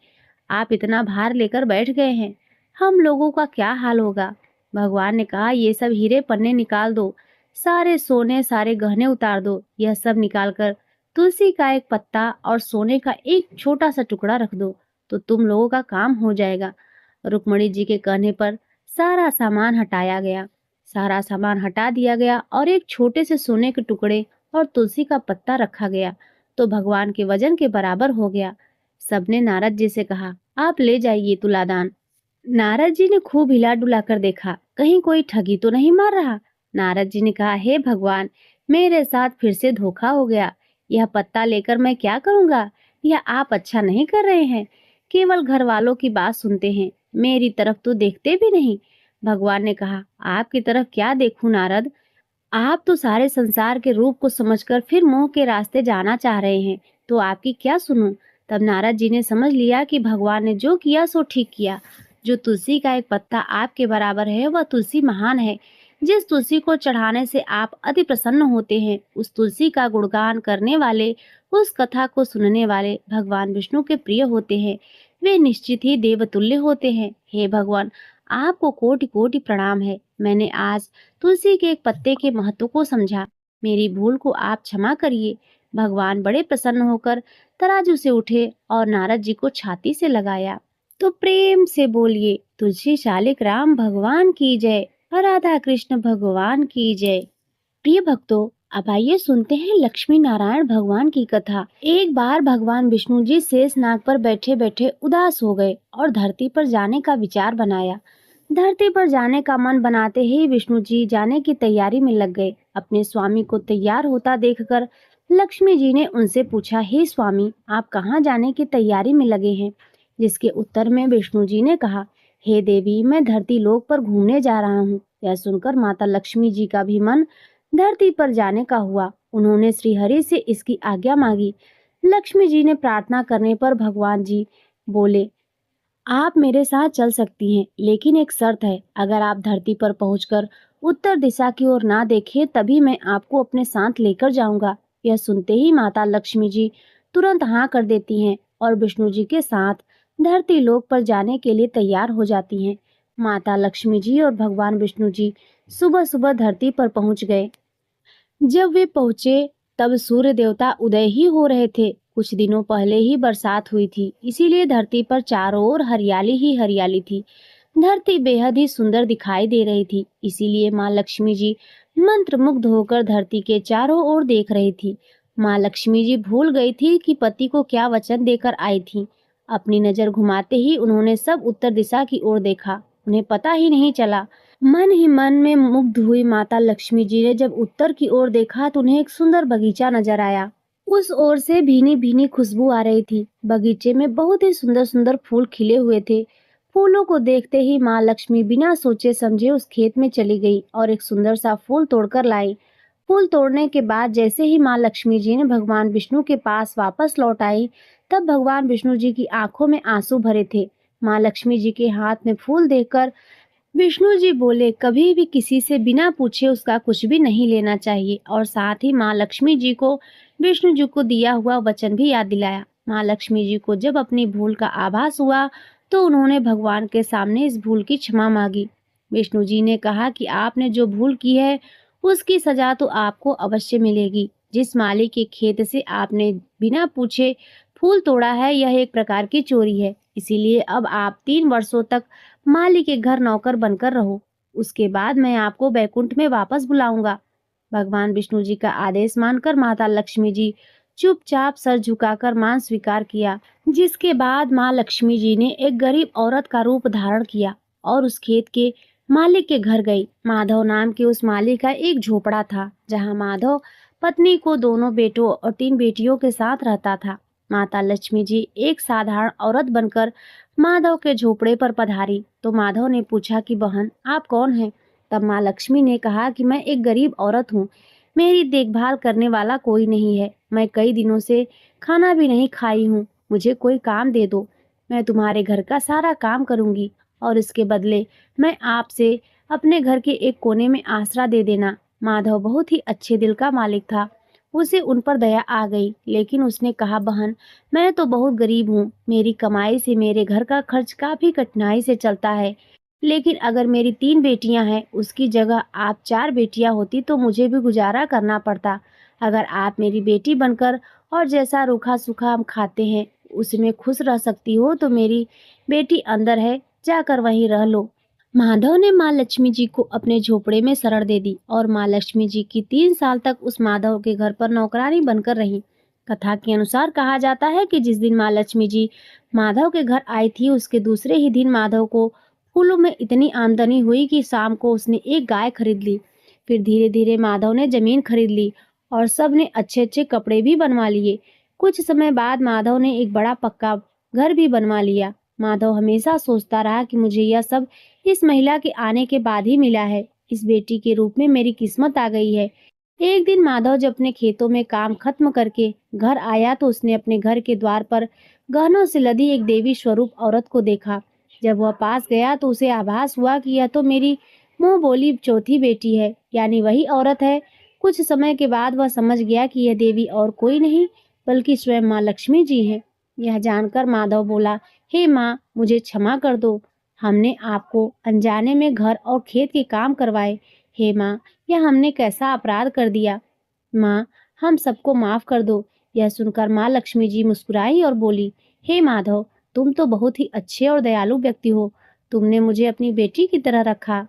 Speaker 2: आप इतना भार लेकर बैठ गए हैं, हम लोगों का क्या हाल होगा? भगवान ने कहा, ये सब हीरे पन्ने निकाल दो, सारे सोने, सारे गहने उतार दो। यह सब निकालकर तुलसी का एक पत्ता और सोने का एक छोटा सा टुकड़ा रख दो, तो तुम लोगों का काम हो जाएगा। रुक्मणी जी के कहने पर सारा सामान हटाया गया। सारा सामान हटा दिया गया और एक छोटे से सोने के टुकड़े और तुलसी का पत्ता रखा गया, तो भगवान के वजन के बराबर हो गया। सबने नारद जी से कहा, आप ले जाइए तुलादान। नारद जी ने खूब हिला डुला कर देखा, कहीं कोई ठगी तो नहीं मार रहा। नारद जी ने कहा, हे भगवान, मेरे साथ फिर से धोखा हो गया। यह पत्ता लेकर मैं क्या करूंगा? यह आप अच्छा नहीं कर रहे हैं। केवल घर वालों की बात सुनते हैं, मेरी तरफ तो देखते भी नहीं। भगवान ने कहा, आपकी तरफ क्या देखूं नारद? आप तो सारे संसार के रूप को समझकर फिर मोह के रास्ते जाना चाह रहे हैं, तो आपकी क्या सुनूं? तब नारद जी ने समझ लिया कि भगवान ने जो किया सो ठीक किया। जो तुलसी का एक पत्ता आपके बराबर है, वह तुलसी महान है। जिस तुलसी को चढ़ाने से आप अति प्रसन्न होते हैं, उस तुलसी का गुणगान करने वाले, उस कथा को सुनने वाले भगवान विष्णु के प्रिय होते हैं। वे निश्चित ही देवतुल्य होते हैं। हे भगवान, आपको कोटि कोटि प्रणाम है। मैंने आज तुलसी के एक पत्ते के महत्व को समझा। मेरी भूल को आप क्षमा करिए। भगवान बड़े प्रसन्न होकर तराजू से उठे और नारद जी को छाती से लगाया। तो प्रेम से बोलिए, तुलसी शालिक राम भगवान की जय, और राधा कृष्ण भगवान की जय। प्रिय भक्तों, अब आइए सुनते हैं लक्ष्मी नारायण भगवान की कथा। एक बार भगवान विष्णु जी शेषनाग पर बैठे बैठे उदास हो गए और धरती पर जाने का विचार बनाया। धरती पर जाने का मन बनाते ही विष्णु जी जाने की तैयारी में लग गए। अपने स्वामी को तैयार होता देखकर लक्ष्मी जी ने उनसे पूछा, हे स्वामी, आप कहाँ जाने की तैयारी में लगे हैं? जिसके उत्तर में विष्णु जी ने कहा, हे देवी, मैं धरती लोक पर घूमने जा रहा हूँ। यह सुनकर माता लक्ष्मी जी का भी मन धरती पर जाने का हुआ। उन्होंने श्री हरि से इसकी आज्ञा मांगी। लक्ष्मी जी ने प्रार्थना करने पर भगवान जी बोले, आप मेरे साथ चल सकती हैं, लेकिन एक शर्त है। अगर आप धरती पर पहुंचकर उत्तर दिशा की ओर ना देखें, तभी मैं आपको अपने साथ लेकर जाऊंगा। यह सुनते ही माता लक्ष्मी जी तुरंत हाँ कर देती हैं और विष्णु जी के साथ धरती लोक पर जाने के लिए तैयार हो जाती हैं। माता लक्ष्मी जी और भगवान विष्णु जी सुबह सुबह धरती पर पहुंच गए। जब वे पहुंचे तब सूर्य देवता उदय ही हो रहे थे। कुछ दिनों पहले ही बरसात हुई थी, इसीलिए धरती पर चारों ओर हरियाली ही हरियाली थी। धरती बेहद ही सुंदर दिखाई दे रही थी। इसीलिए माँ लक्ष्मी जी मंत्रमुग्ध होकर धरती के चारों ओर देख रही थी। माँ लक्ष्मी जी भूल गई थी कि पति को क्या वचन देकर आई थी। अपनी नजर घुमाते ही उन्होंने सब उत्तर दिशा की ओर देखा। उन्हें पता ही नहीं चला। मन ही मन में मुग्ध हुई माता लक्ष्मी जी ने जब उत्तर की ओर देखा तो उन्हें एक सुंदर बगीचा नजर आया। उस ओर से भीनी भीनी खुशबू आ रही थी। बगीचे में बहुत ही सुंदर सुंदर फूल खिले हुए थे। फूलों को देखते ही माँ लक्ष्मी बिना सोचे समझे उस खेत में चली गई और एक सुंदर सा फूल तोड़कर लाई। फूल तोड़ने के बाद जैसे ही माँ लक्ष्मी जी ने भगवान विष्णु के पास वापस लौट आई, तब भगवान विष्णु जी की आंखों में आंसू भरे थे। माँ लक्ष्मी जी के हाथ में फूल देखकर विष्णु जी बोले, कभी भी किसी से बिना पूछे उसका कुछ भी नहीं लेना चाहिए और साथ ही माँ लक्ष्मी जी को विष्णु जी को दिया हुआ वचन भी याद दिलाया। माँ लक्ष्मी जी को जब अपनी भूल का आभास हुआ तो उन्होंने भगवान के सामने इस भूल की क्षमा मांगी। विष्णु जी ने कहा कि आपने जो भूल की है उसकी सजा तो आपको अवश्य मिलेगी। जिस माली के खेत से आपने बिना पूछे फूल तोड़ा है यह एक प्रकार की चोरी है, इसीलिए अब आप 3 वर्षों तक माली के घर नौकर बनकर रहो। उसके बाद मैं आपको बैकुंठ में वापस बुलाऊंगा। भगवान विष्णु जी का आदेश मानकर माता लक्ष्मी जी चुपचाप सर झुकाकर मान स्वीकार किया। जिसके बाद माँ लक्ष्मी जी ने एक गरीब औरत का रूप धारण किया और उस खेत के मालिक के घर गई। माधव नाम के उस मालिक का एक झोपड़ा था जहाँ माधव पत्नी को, दोनों बेटों और 3 बेटियों के साथ रहता था। माता लक्ष्मी जी एक साधारण औरत बनकर माधव के झोपड़े पर पधारी तो माधव ने पूछा कि बहन, आप कौन हैं? तब माँ लक्ष्मी ने कहा कि मैं एक गरीब औरत हूँ, मेरी देखभाल करने वाला कोई नहीं है, मैं कई दिनों से खाना भी नहीं खाई हूँ, मुझे कोई काम दे दो, मैं तुम्हारे घर का सारा काम करूंगी और इसके बदले मैं आपसे अपने घर के एक कोने में आसरा दे देना। माधव बहुत ही अच्छे दिल का मालिक था, उसे उन पर दया आ गई, लेकिन उसने कहा, बहन, मैं तो बहुत गरीब हूँ, मेरी कमाई से मेरे घर का खर्च काफी कठिनाई से चलता है, लेकिन अगर मेरी 3 बेटियां हैं उसकी जगह आप 4 बेटियां होती तो मुझे भी गुजारा करना पड़ता। अगर आप मेरी बेटी बनकर और जैसा रूखा सूखा हम खाते हैं उसमें खुश रह सकती हो तो मेरी बेटी अंदर है, जाकर वहीं रह लो। माधव ने माँ लक्ष्मी जी को अपने झोपड़े में शरण दे दी और माँ लक्ष्मी जी की 3 साल तक उस माधव के घर पर नौकरानी बनकर रही। कथा के अनुसार कहा जाता है कि जिस दिन माँ लक्ष्मी जी माधव के घर आई थी उसके दूसरे ही दिन माधव को फूलों में इतनी आमदनी हुई कि शाम को उसने एक गाय खरीद ली। फिर धीरे धीरे माधव ने जमीन खरीद ली और सब ने अच्छे अच्छे कपड़े भी बनवा लिए। कुछ समय बाद माधव ने एक बड़ा पक्का घर भी बनवा लिया। माधव हमेशा सोचता रहा कि मुझे यह सब इस महिला के आने के बाद ही मिला है, इस बेटी के रूप में मेरी किस्मत आ गई है। एक दिन माधव जब अपने खेतों में काम खत्म करके घर आया तो उसने अपने घर के द्वार पर गहनों से लदी एक देवी स्वरूप औरत को देखा। जब वह पास गया तो उसे आभास हुआ कि यह तो मेरी मुंह बोली चौथी बेटी है, यानी वही औरत है। कुछ समय के बाद वह समझ गया कि यह देवी और कोई नहीं बल्कि स्वयं माँ लक्ष्मी जी है। यह जानकर माधव बोला, हे माँ, मुझे क्षमा कर दो, हमने आपको अनजाने में घर और खेत के काम करवाए। हे माँ, यह हमने कैसा अपराध कर दिया। माँ, हम सबको माफ कर दो। यह सुनकर माँ लक्ष्मी जी मुस्कुराई और बोली, हे माधव, तुम तो बहुत ही अच्छे और दयालु व्यक्ति हो, तुमने मुझे अपनी बेटी की तरह रखा,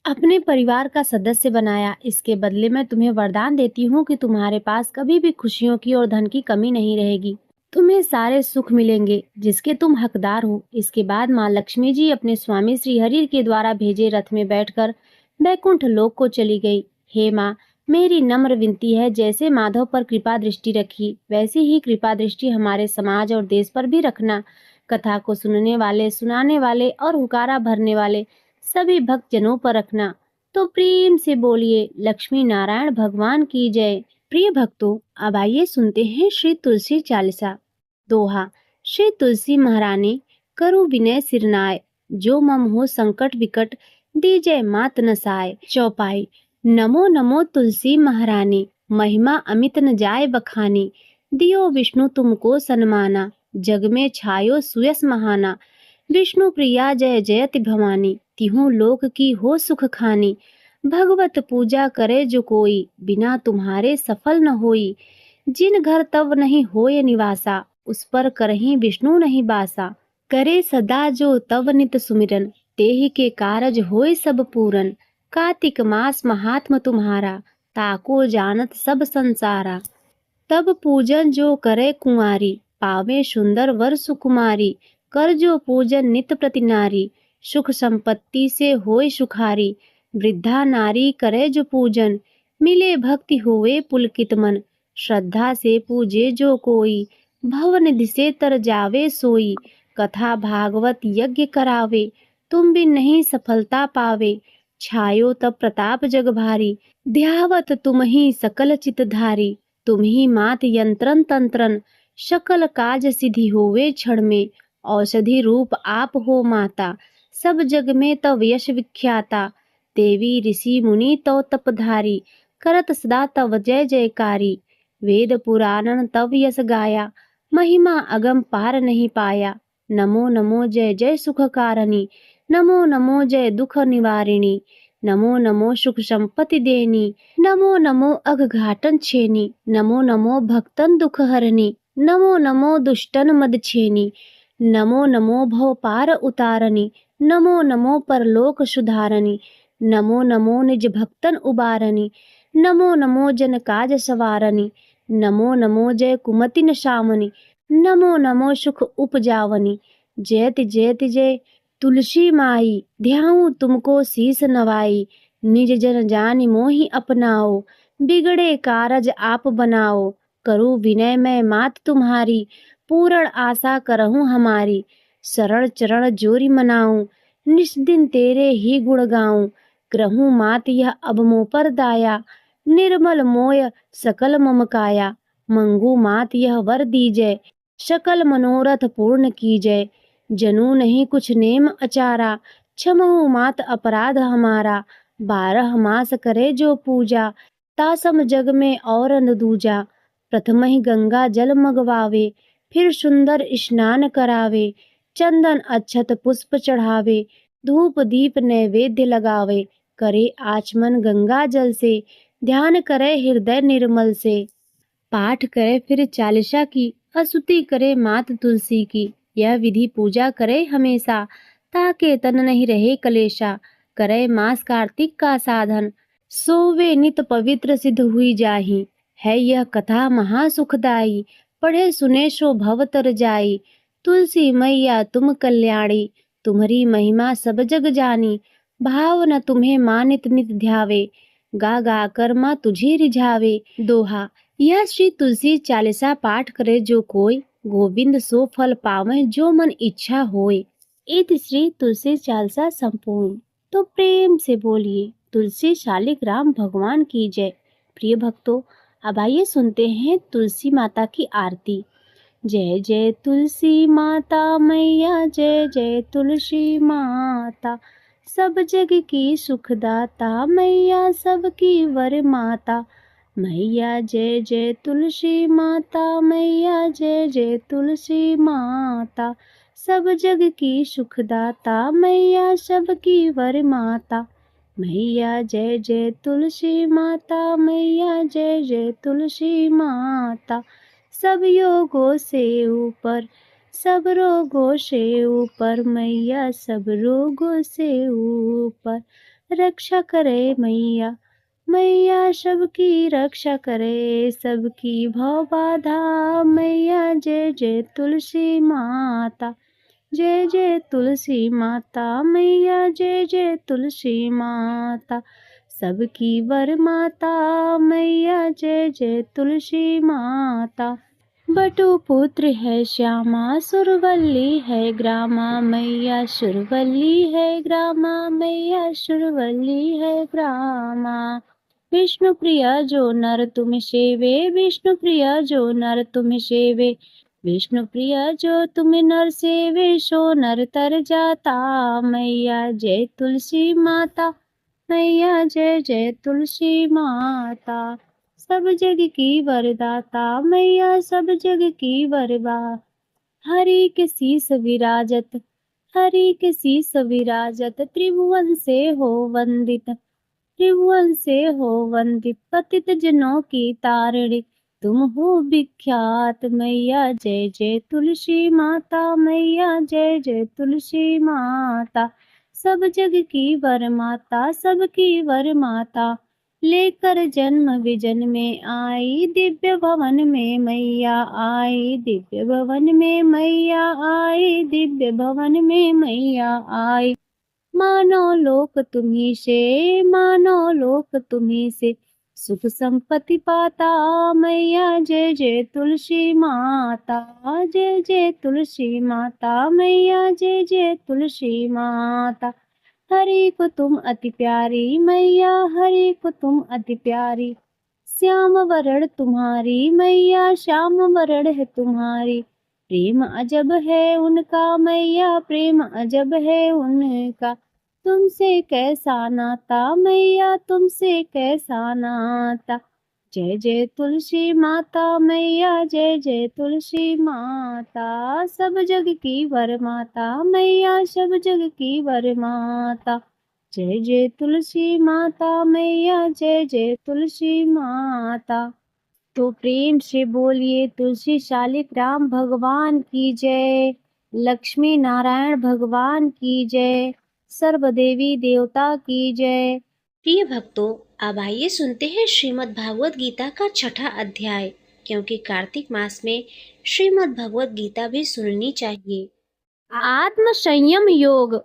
Speaker 2: अपने परिवार का सदस्य बनाया। इसके बदले मैं तुम्हें वरदान देती हूँ कि तुम्हारे पास कभी भी खुशियों की और धन की कमी नहीं रहेगी, तुम्हें सारे सुख मिलेंगे जिसके तुम हकदार हो। इसके बाद माँ लक्ष्मी जी अपने स्वामी श्री हरि के द्वारा भेजे रथ में बैठकर बैकुंठ लोक को चली गई। हे माँ, मेरी नम्र विनती है, जैसे माधव पर कृपा दृष्टि रखी वैसी ही कृपा दृष्टि हमारे समाज और देश पर भी रखना। कथा को सुनने वाले, सुनाने वाले और हुकारा भरने वाले सभी भक्तजनों पर रखना। तो प्रेम से बोलिए लक्ष्मी नारायण भगवान की जय। प्रिय भक्तों, अब आइए सुनते हैं श्री तुलसी चालीसा। दोहा। श्री तुलसी महारानी करु विनय सिरनाय, जो मम हो संकट विकट दीजय मात न साय। चौपाई। नमो नमो तुलसी महारानी, महिमा अमित न जाय बखानी। दियो विष्णु तुमको सन्माना, जग में छायो सुयस महाना। विष्णु प्रिया जय जयति भवानी, तिहु लोक की हो सुख खानी। भगवत पूजा करे जो कोई, बिना तुम्हारे सफल न होई। जिन घर तव नहीं होय निवासा, उस पर करहीं विष्णु नहीं बासा। करे सदा जो तव नित सुमिरन, तेहि के कारज होय सब पूरन। कार्तिक मास महात्म तुम्हारा, ताको जानत सब संसारा। तब पूजन जो करे कुंवारी, पावे सुंदर वर सुकुमारी। कर जो पूजन नित प्रति नारी, सुख संपत्ति से होय सुखारी। वृद्धा नारी करे जो पूजन, मिले भक्ति होवे पुलकित मन। श्रद्धा से पूजे जो कोई, भव निधि से तर जावे सोई। कथा भागवत यज्ञ करावे, तुम भी नहीं सफलता पावे। छायो तब प्रताप जग भारी, ध्यावत तुम ही सकल चित धारी। तुम ही मात यंत्रन तंत्रन, सकल काज सिद्धि होवे क्षण में। औषधि रूप आप हो माता, सब जग में तव यश विख्याता। देवी ऋषि मुनि तो तपधारी, करत सदा तव जय जयकारी। वेद पुराणन तव यश गाया, महिमा अगम पार नहीं पाया। नमो नमो जय जय सुख कारणी, नमो नमो जय दुख निवारिणी। नमो नमो सुख संपत्ति देनी, नमो नमो अघ घाटन छेनी। नमो नमो भक्तन दुख हरनी, नमो नमो दुष्टन मद छेनी। नमो नमो भव पार उतारनी, नमो नमो परलोक सुधारनी। नमो नमो निज भक्तन उबारनी, नमो नमो जन काज सवारनी। नमो नमो जय कुमति नशामनी, नमो नमो सुख उपजावनी। जयति जयति जय तुलसी माई, ध्याऊं तुमको शीस नवाई। निज जन जानि मोहि अपनाओ, बिगड़े कारज आप बनाओ। करूँ विनय मैं मात तुम्हारी, पूर्ण आशा करहूँ हमारी। शरण चरण जोरी मनाऊं, निस दिन तेरे ही गुण गाऊं। ग्रहूं मात यह अब मोह पर दाया, निर्मल मोय सकल मम काया। मंगू मात यह वर दीजय, सकल मनोरथ पूर्ण कीजय। जनू नहीं कुछ नेम अचारा, क्षमहु मात अपराध हमारा। 12 मास करे जो पूजा, तासम जग में और न दूजा। प्रथम ही गंगा जल मगवावे, फिर सुंदर स्नान करावे। चंदन अक्षत पुष्प चढ़ावे, धूप दीप नैवेद्य लगावे। करे आचमन गंगा जल से, ध्यान करे हृदय निर्मल से। पाठ करे फिर चालीसा की, स्तुति करे मात तुलसी की। यह विधि पूजा करे हमेशा, ताके तन नहीं रहे कलेशा। करे मास कार्तिक का साधन, सोवे नित पवित्र सिद्ध हुई जाही। है यह कथा महासुखदाई, पढ़े सुने सो भव तर जाई। तुलसी मैया तुम कल्याणी, तुम्हारी महिमा सब जग जानी। भाव न तुम्हें मानित नित ध्यावे, गा गा कर माँ तुझे रिझावे। दोहा। यह श्री तुलसी चालीसा पाठ करे जो कोई, गोविंद सो फल पावे जो मन इच्छा होय। इति श्री तुलसी चालीसा संपूर्ण। तो प्रेम से बोलिए तुलसी शालिक राम भगवान की जय। प्रिय भक्तों, अब आइए सुनते हैं तुलसी माता की आरती। जय जय तुलसी माता मैया, जय जय तुलसी माता। सब जग की सुखदाता मैया, सबकी वर माता। मैया जय जय तुलसी माता, मैया जय जय तुलसी माता। सब जग की सुखदाता मैया, सबकी वर माता। मैया जय जय तुलसी माता, मैया जय जय तुलसी माता। सब योगों से ऊपर, सब रोगों से ऊपर मैया, सब रोगों से ऊपर। रक्षा करे मैया, मैया सबकी रक्षा करे। सबकी भव बाधा मैया, जय जय तुलसी माता। जय जय तुलसी माता मैया, जय जय तुलसी माता। सबकी वर माता मैया, जय जय तुलसी माता। बटु पुत्र है श्यामा, सुरवल्ली है ग्रामा मैया, सुरवल्ली है ग्रामा मैया, सुरवल्ली है ग्रामा। विष्णु प्रिया जो नर तुम सेवे, विष्णु प्रिया जो नर तुम सेवे। विष्णु प्रिया जो तुम नर सेवे, सो नर तर जाता मैया। जय तुलसी माता मैया, जय जय तुलसी माता। सब जग की वरदाता मैया, सब जग की वरवा। हरि के शीस विराजत, हरि के शीस विराजत। त्रिभुवन से हो वंदित, त्रिभुवन से हो वंदित। पतित जनों की तारिणी, तुम हो विख्यात मैया। जय जय तुलसी माता मैया, जय जय तुलसी माता। सब जग की वर माता, सबकी वर माता। लेकर जन्म विजन में आई, दिव्य भवन में मैया आई। दिव्य भवन में मैया आई, दिव्य भवन में मैया आई। मानो लोक तुम्ही से, मानो लोक तुम्ही से। सुख संपत्ति पाता मैया, जय जय तुलसी माता। जय जय तुलसी माता मैया, जय जय तुलसी माता। हरि को तुम अति प्यारी मैया, हरि को तुम अति प्यारी। श्याम वरण तुम्हारी मैया, श्याम वरण है तुम्हारी। प्रेम अजब है उनका मैया, प्रेम अजब है उनका, तुमसे कैसा नाता मैया, तुमसे कैसा नाता। जय जय तुलसी माता मैया, जय जय तुलसी माता, सब जग की वर माता मैया, सब जग की वर माता। जय जय तुलसी माता मैया, जय जय तुलसी माता। तो प्रेम से बोलिए तुलसी शालिक राम भगवान की जय, लक्ष्मी नारायण भगवान की जय, सर्व देवी देवता की जय।
Speaker 1: प्रिय भक्तों, अब आइए सुनते हैं श्रीमद् भागवत गीता का छठा अध्याय, क्योंकि कार्तिक मास में श्रीमद् भगवत गीता भी सुननी चाहिए।
Speaker 2: आत्म संयम योग।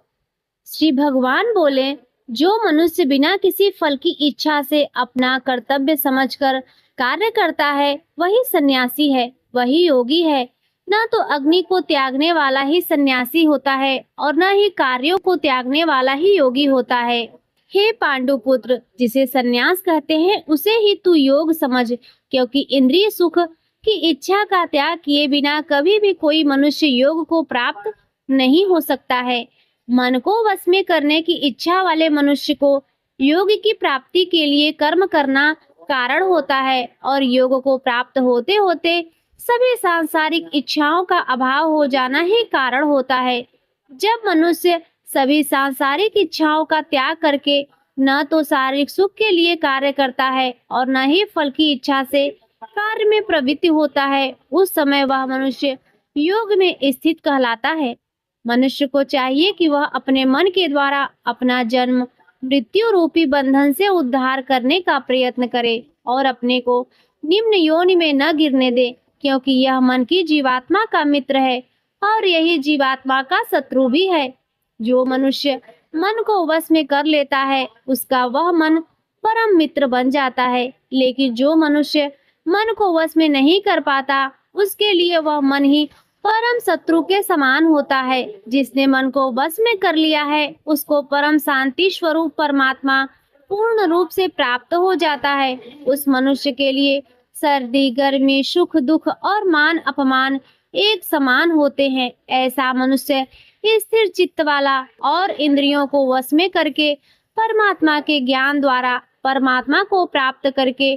Speaker 2: श्री भगवान बोले, जो मनुष्य बिना किसी फल की इच्छा से अपना कर्तव्य समझकर कार्य करता है वही सन्यासी है, वही योगी है। न तो अग्नि को त्यागने वाला ही सन्यासी होता है और न ही कार्यों को त्यागने वाला ही योगी होता है। हे पांडुपुत्र, जिसे सन्यास कहते हैं उसे ही तू योग समझ, क्योंकि इंद्रिय सुख की इच्छा का त्याग किए बिना कभी भी कोई मनुष्य योग को प्राप्त नहीं हो सकता है। मन को वश में करने की इच्छा वाले मनुष्य को योग की प्राप्ति के लिए कर्म करना कारण होता है और योग को प्राप्त होते होते सभी सांसारिक इच्छाओं का अभाव हो जाना ही कारण होता है। जब मनुष्य सभी सांसारिक इच्छाओं का त्याग करके न तो शारीरिक सुख के लिए कार्य करता है और न ही फल की इच्छा से कार्य में प्रवृत्ति होता है, उस समय वह मनुष्य योग में स्थित कहलाता है। मनुष्य को चाहिए कि वह अपने मन के द्वारा अपना जन्म मृत्यु रूपी बंधन से उद्धार करने का प्रयत्न करे और अपने को निम्न योनि में न गिरने दे, क्योंकि यह मन की जीवात्मा का मित्र है और यही जीवात्मा का शत्रु भी है। जो मनुष्य मन को वश में कर लेता है उसका वह मन परम मित्र बन जाता है, लेकिन जो मनुष्य मन को वश में नहीं कर पाता उसके लिए वह मन ही परम शत्रु के समान होता है। जिसने मन को वश में कर लिया है उसको परम शांति स्वरूप परमात्मा पूर्ण रूप से प्राप्त हो जाता है। उस मनुष्य के लिए सर्दी गर्मी सुख दुख और मान अपमान एक समान होते हैं। ऐसा मनुष्य स्थिर चित्त वाला और इंद्रियों को वश में करके परमात्मा के ज्ञान द्वारा परमात्मा को प्राप्त करके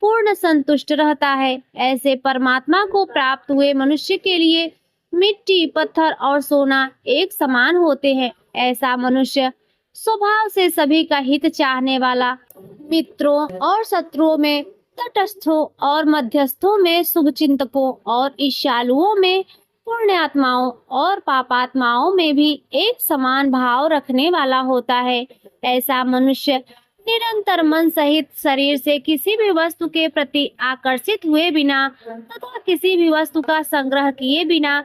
Speaker 2: पूर्ण संतुष्ट रहता है। ऐसे परमात्मा को प्राप्त हुए मनुष्य के लिए मिट्टी पत्थर और सोना एक समान होते हैं। ऐसा मनुष्य स्वभाव से सभी का हित चाहने वाला, मित्रों और शत्रुओं में तटस्थों और मध्यस्थों में शुभचिंतकों और ईर्ष्यालुओं में पुण्यात्माओं और पापात्माओं में भी एक समान भाव रखने वाला होता है। ऐसा मनुष्य निरंतर मन सहित शरीर से किसी भी वस्तु के प्रति आकर्षित हुए बिना तथा किसी भी वस्तु का संग्रह किए बिना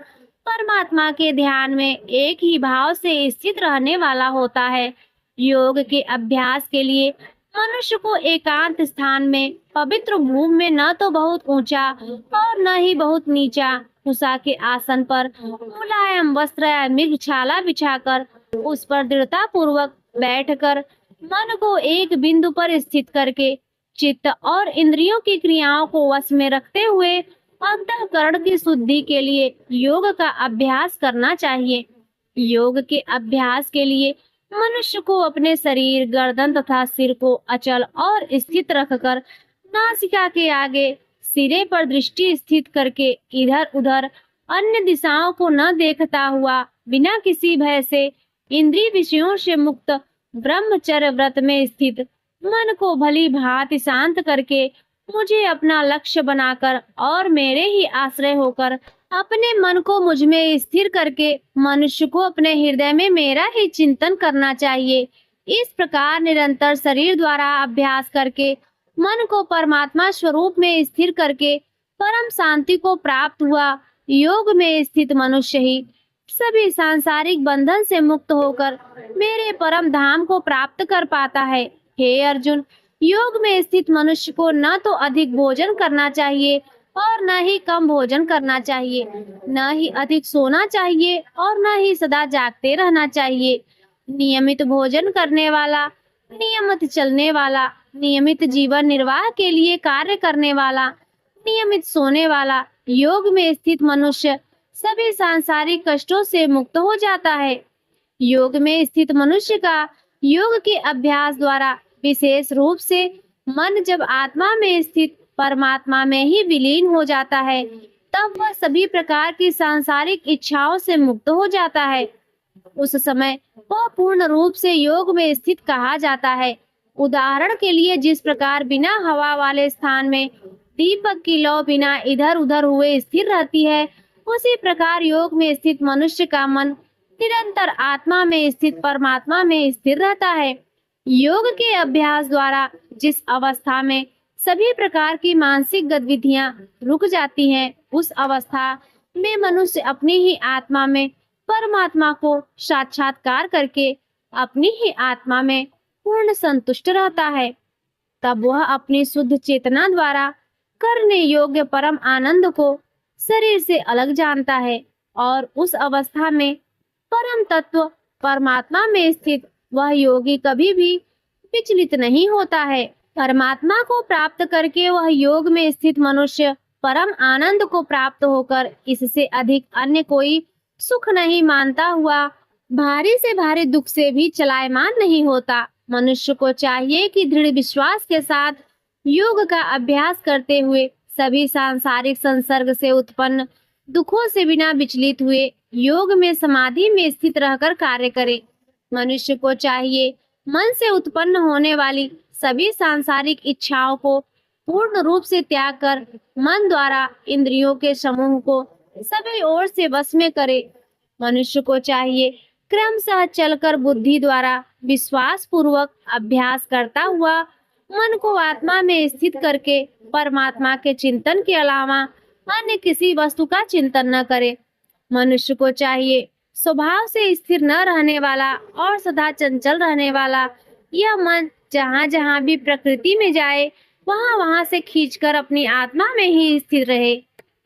Speaker 2: परमात्मा के ध्यान में एक ही भाव से स्थित रहने वाला होता है। योग के अभ्यास के लिए मनुष्य को एकांत स्थान में पवित्र भूमि में न तो बहुत ऊंचा और न ही बहुत नीचा उषा के आसन पर मुलायम वस्त्र या मृगछाला बिछाकर उस पर दृढ़ता पूर्वक बैठकर मन को एक बिंदु पर स्थित करके चित्त और इंद्रियों की क्रियाओं को वश में रखते हुए अंतःकरण की शुद्धि के लिए योग का अभ्यास करना चाहिए। योग के अभ्यास के लिए मनुष्य को अपने शरीर गर्दन तथा सिर को अचल और स्थित रखकर नासिका के आगे सिरे पर दृष्टि स्थित करके इधर उधर अन्य दिशाओं को न देखता हुआ बिना किसी भय से इंद्रिय विषयों से मुक्त ब्रह्मचर्य व्रत में स्थित मन को भली भांति शांत करके मुझे अपना लक्ष्य बनाकर और मेरे ही आश्रय होकर अपने मन को मुझ में स्थिर करके मनुष्य को अपने हृदय में मेरा ही चिंतन करना चाहिए। इस प्रकार निरंतर शरीर द्वारा अभ्यास करके मन को परमात्मा स्वरूप में स्थिर करके परम शांति को प्राप्त हुआ योग में स्थित मनुष्य ही सभी सांसारिक बंधन से मुक्त होकर मेरे परम धाम को प्राप्त कर पाता है। हे अर्जुन, योग में स्थित मनुष्य को न तो अधिक भोजन करना चाहिए और न ही कम भोजन करना चाहिए, न ही अधिक सोना चाहिए और न ही सदा जागते रहना चाहिए। नियमित भोजन करने वाला, नियमित चलने वाला, नियमित जीवन निर्वाह के लिए कार्य करने वाला, नियमित सोने वाला योग में स्थित मनुष्य सभी सांसारिक कष्टों से मुक्त हो जाता है। योग में स्थित मनुष्य का योग के अभ्यास द्वारा विशेष रूप से मन जब आत्मा में स्थित परमात्मा में ही विलीन हो जाता है, तब वह सभी प्रकार की सांसारिक इच्छाओं से मुक्त हो जाता है। उस समय वह पूर्ण रूप से योग में स्थित कहा जाता है। उदाहरण के लिए, जिस प्रकार बिना हवा वाले स्थान में दीपक की लौ बिना इधर उधर हुए स्थिर रहती है, उसी प्रकार योग में स्थित मनुष्य का मन निरंतर आत्मा में स्थित परमात्मा में स्थिर रहता है। योग के अभ्यास द्वारा जिस अवस्था में सभी प्रकार की मानसिक गतिविधियां रुक जाती हैं, उस अवस्था में मनुष्य अपनी ही आत्मा में परमात्मा को साक्षात्कार करके अपनी ही आत्मा में पूर्ण संतुष्ट रहता है। तब वह अपनी शुद्ध चेतना द्वारा करने योग्य परम आनंद को शरीर से अलग जानता है और उस अवस्था में परम तत्व परमात्मा में स्थित वह योगी कभी भी विचलित नहीं होता है। परमात्मा को प्राप्त करके वह योग में स्थित मनुष्य परम आनंद को प्राप्त होकर इससे अधिक अन्य कोई सुख नहीं मानता हुआ भारी से भारी दुख से भी चलायमान नहीं होता। मनुष्य को चाहिए कि दृढ़ विश्वास के साथ योग का अभ्यास करते हुए सभी सांसारिक संसर्ग से उत्पन्न दुखों से बिना विचलित हुए योग में समाधि में स्थित रहकर कार्य करे। मनुष्य को चाहिए मन से उत्पन्न होने वाली सभी सांसारिक इच्छाओं को पूर्ण रूप से त्याग कर मन द्वारा इंद्रियों के समूह को सभी ओर से वश में करे। मनुष्य को चाहिए क्रमशः चलकर बुद्धि द्वारा विश्वास पूर्वक अभ्यास करता हुआ मन को आत्मा में स्थित करके परमात्मा के चिंतन के अलावा अन्य किसी वस्तु का चिंतन न करे। मनुष्य को चाहिए स्वभाव से स्थिर न रहने वाला और सदा चंचल रहने वाला यह मन जहाँ जहाँ भी प्रकृति में जाए वहाँ वहाँ से खींचकर अपनी आत्मा में ही स्थिर रहे।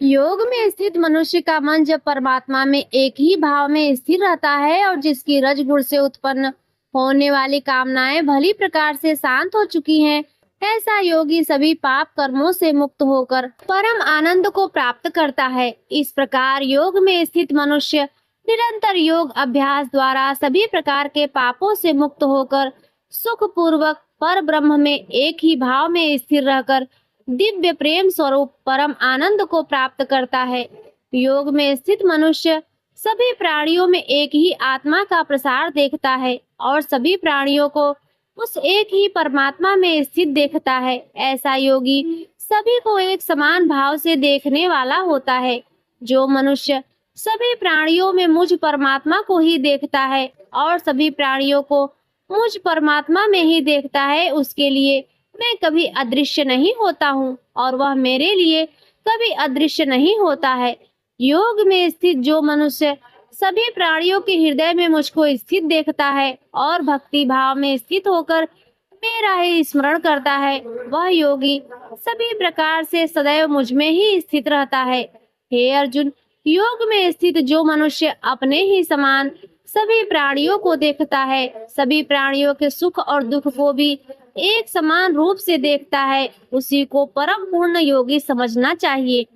Speaker 2: योग में स्थित मनुष्य का मन जब परमात्मा में एक ही भाव में स्थिर रहता है और जिसकी रजगुण से उत्पन्न होने वाली कामनाएं भली प्रकार से शांत हो चुकी हैं, ऐसा योगी सभी पाप कर्मों से मुक्त होकर परम आनंद को प्राप्त करता है। इस प्रकार योग में स्थित मनुष्य निरंतर योग अभ्यास द्वारा सभी प्रकार के पापों से मुक्त होकर सुख पूर्वक पर ब्रह्म में एक ही भाव में स्थिर रहकर दिव्य प्रेम स्वरूप परम आनंद को प्राप्त करता है। योग में स्थित मनुष्य सभी प्राणियों में एक ही आत्मा का प्रसार देखता है और सभी प्राणियों को उस एक ही परमात्मा में स्थित देखता है। ऐसा योगी सभी को एक समान भाव से देखने वाला होता है। जो मनुष्य सभी प्राणियों में मुझ परमात्मा को ही देखता है और सभी प्राणियों को मुझ परमात्मा में ही देखता है, उसके लिए मैं कभी अदृश्य नहीं होता हूँ और वह मेरे लिए कभी अदृश्य नहीं होता है। योग में स्थित जो मनुष्य सभी प्राणियों के हृदय में मुझको स्थित देखता है और भक्ति भाव में स्थित होकर मेरा ही स्मरण करता है, वह योगी सभी प्रकार से सदैव मुझ में ही स्थित रहता है। हे अर्जुन, योग में स्थित जो मनुष्य अपने ही समान सभी प्राणियों को देखता है, सभी प्राणियों के सुख और दुख को भी एक समान रूप से देखता है, उसी को परम पूर्ण योगी समझना चाहिए।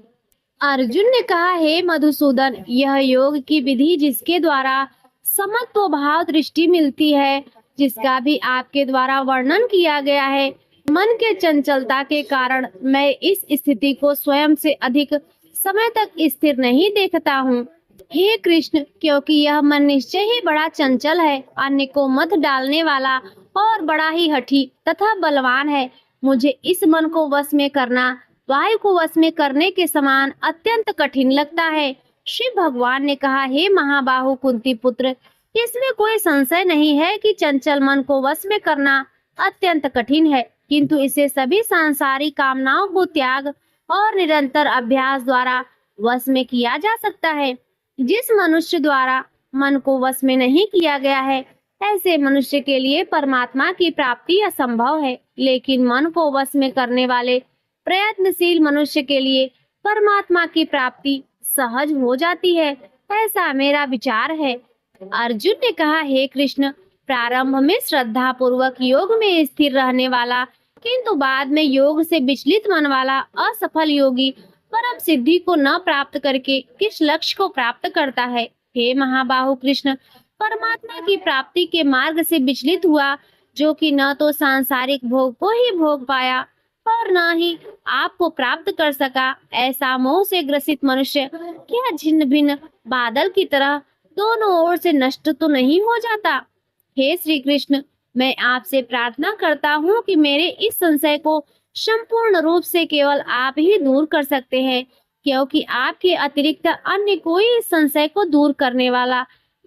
Speaker 2: अर्जुन ने कहा, हे मधुसूदन, यह योग की विधि जिसके द्वारा समत्व भाव दृष्टि मिलती है, जिसका भी आपके द्वारा वर्णन किया गया है, मन के चंचलता के कारण मैं इस स्थिति को स्वयं से अधिक समय तक स्थिर नहीं देखता हूँ। हे कृष्ण, क्योंकि यह मन निश्चय ही बड़ा चंचल है, अन्य को मत डालने वाला और बड़ा ही हठी तथा बलवान है, मुझे इस मन को वश में करना वायु को वश में करने के समान अत्यंत कठिन लगता है। श्री भगवान ने कहा, हे महाबाहु कुंती पुत्र, इसमें कोई संशय नहीं है कि चंचल मन को वश में करना अत्यंत कठिन है, किंतु इसे सभी सांसारिक कामनाओं को त्याग और निरंतर अभ्यास द्वारा वश में किया जा सकता है। जिस मनुष्य द्वारा मन को वश में नहीं किया गया है, ऐसे मनुष्य के लिए परमात्मा की प्राप्ति असंभव है, लेकिन मन को वश में करने वाले प्रयत्नशील मनुष्य के लिए परमात्मा की प्राप्ति सहज हो जाती है, ऐसा मेरा विचार है। अर्जुन ने कहा, हे कृष्ण, प्रारंभ में श्रद्धा पूर्वक योग में स्थिर रहने वाला किंतु बाद में योग से विचलित मन वाला असफल योगी परम सिद्धि को न प्राप्त करके किस लक्ष्य को प्राप्त करता है? हे महाबाहु कृष्ण, परमात्मा की प्राप्ति के मार्ग से विचलित हुआ, जो कि न तो सांसारिक भोग को ही भोग पाया और न ही आपको प्राप्त कर सका, ऐसा मोह से ग्रसित मनुष्य क्या छिन्न भिन्न बादल की तरह दोनों ओर से नष्ट तो नहीं हो जाता? हे श्री कृष्ण, मैं आपसे प्रार्थना करता हूँ कि मेरे इस संशय को संपूर्ण रूप से केवल आप ही दूर कर सकते हैं, क्योंकि आपके अतिरिक्त अन्य कोई इस संशय को दूर करने वाला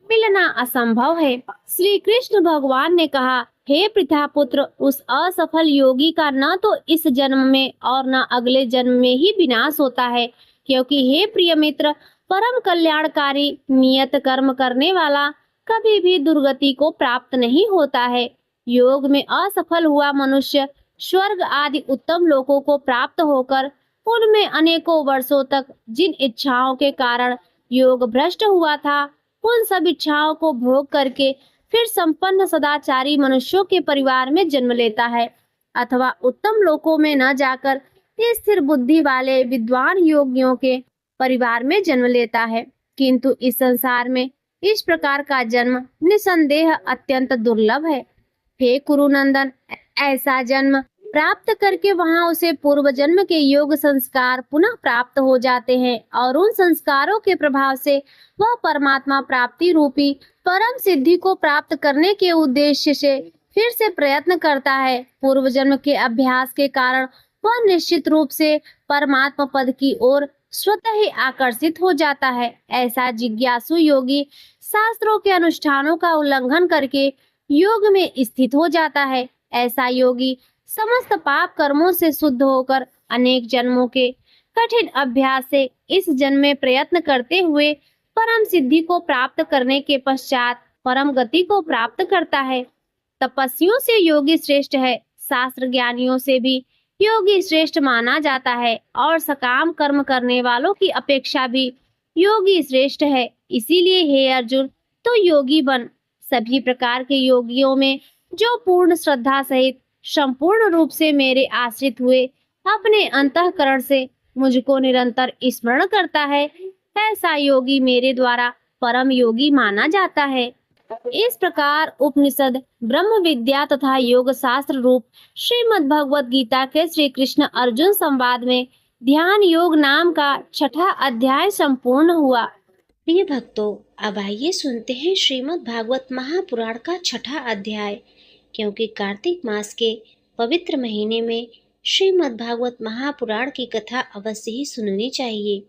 Speaker 2: मिलना असंभव है। श्री कृष्ण भगवान ने कहा, हे पृथापुत्र, उस असफल योगी का न तो इस जन्म में और न अगले जन्म में ही विनाश होता है, क्योंकि हे प्रिय मित्र, परम कल्याणकारी नियत कर्म करने वाला कभी भी दुर्गति को प्राप्त नहीं होता है। योग में असफल हुआ मनुष्य स्वर्ग आदि उत्तम लोकों को प्राप्त होकर उनमें अनेकों वर्षों तक जिन इच्छाओं के कारण योग भ्रष्ट हुआ था, उन सब इच्छाओं को भोग करके फिर संपन्न सदाचारी मनुष्यों के परिवार में जन्म लेता है, अथवा उत्तम लोकों में न जाकर स्थिर बुद्धि वाले विद्वान योगियों के परिवार में जन्म लेता है। किंतु इस संसार में इस प्रकार का जन्म निसंदेह अत्यंत दुर्लभ है। हे कुरुनंदन, ऐसा जन्म प्राप्त करके वहां उसे पूर्व जन्म के योग संस्कार पुनः प्राप्त हो जाते हैं और उन संस्कारों के प्रभाव से वह परमात्मा प्राप्ति रूपी परम सिद्धि को प्राप्त करने के उद्देश्य से फिर से प्रयत्न करता है। पूर्व जन्म के अभ्यास के कारण वह निश्चित रूप से परमात्मा पद की ओर स्वतः ही आकर्षित हो जाता है। ऐसा जिज्ञासु योगी शास्त्रों के अनुष्ठानों का उल्लंघन करके योग में स्थित हो जाता है। ऐसा योगी समस्त पाप कर्मों से शुद्ध होकर अनेक जन्मों के कठिन अभ्यास से इस जन्म में प्रयत्न करते हुए परम सिद्धि को प्राप्त करने के पश्चात परम गति को प्राप्त करता है। तपस्वियों से योगी श्रेष्ठ है, शास्त्र ज्ञानियों से भी योगी श्रेष्ठ माना जाता है और सकाम कर्म करने वालों की अपेक्षा भी योगी श्रेष्ठ है। इसीलिए हे अर्जुन, तो योगी बन। सभी प्रकार के योगियों में जो पूर्ण श्रद्धा सहित संपूर्ण रूप से मेरे आश्रित हुए अपने अंतःकरण से मुझको निरंतर स्मरण करता है, ऐसा योगी मेरे द्वारा परम योगी माना जाता है। इस प्रकार उपनिषद, ब्रह्म विद्या तथा योग शास्त्र रूप श्रीमद् भगवद गीता के श्री कृष्ण अर्जुन संवाद में ध्यान योग नाम का 6ठा अध्याय संपूर्ण हुआ।
Speaker 1: प्रिय भक्तों, अब आइए सुनते हैं श्रीमद् भागवत महापुराण का 6ठा अध्याय। क्योंकि कार्तिक मास के पवित्र महीने में श्रीमद् भागवत महापुराण की कथा अवश्य ही सुननी चाहिए।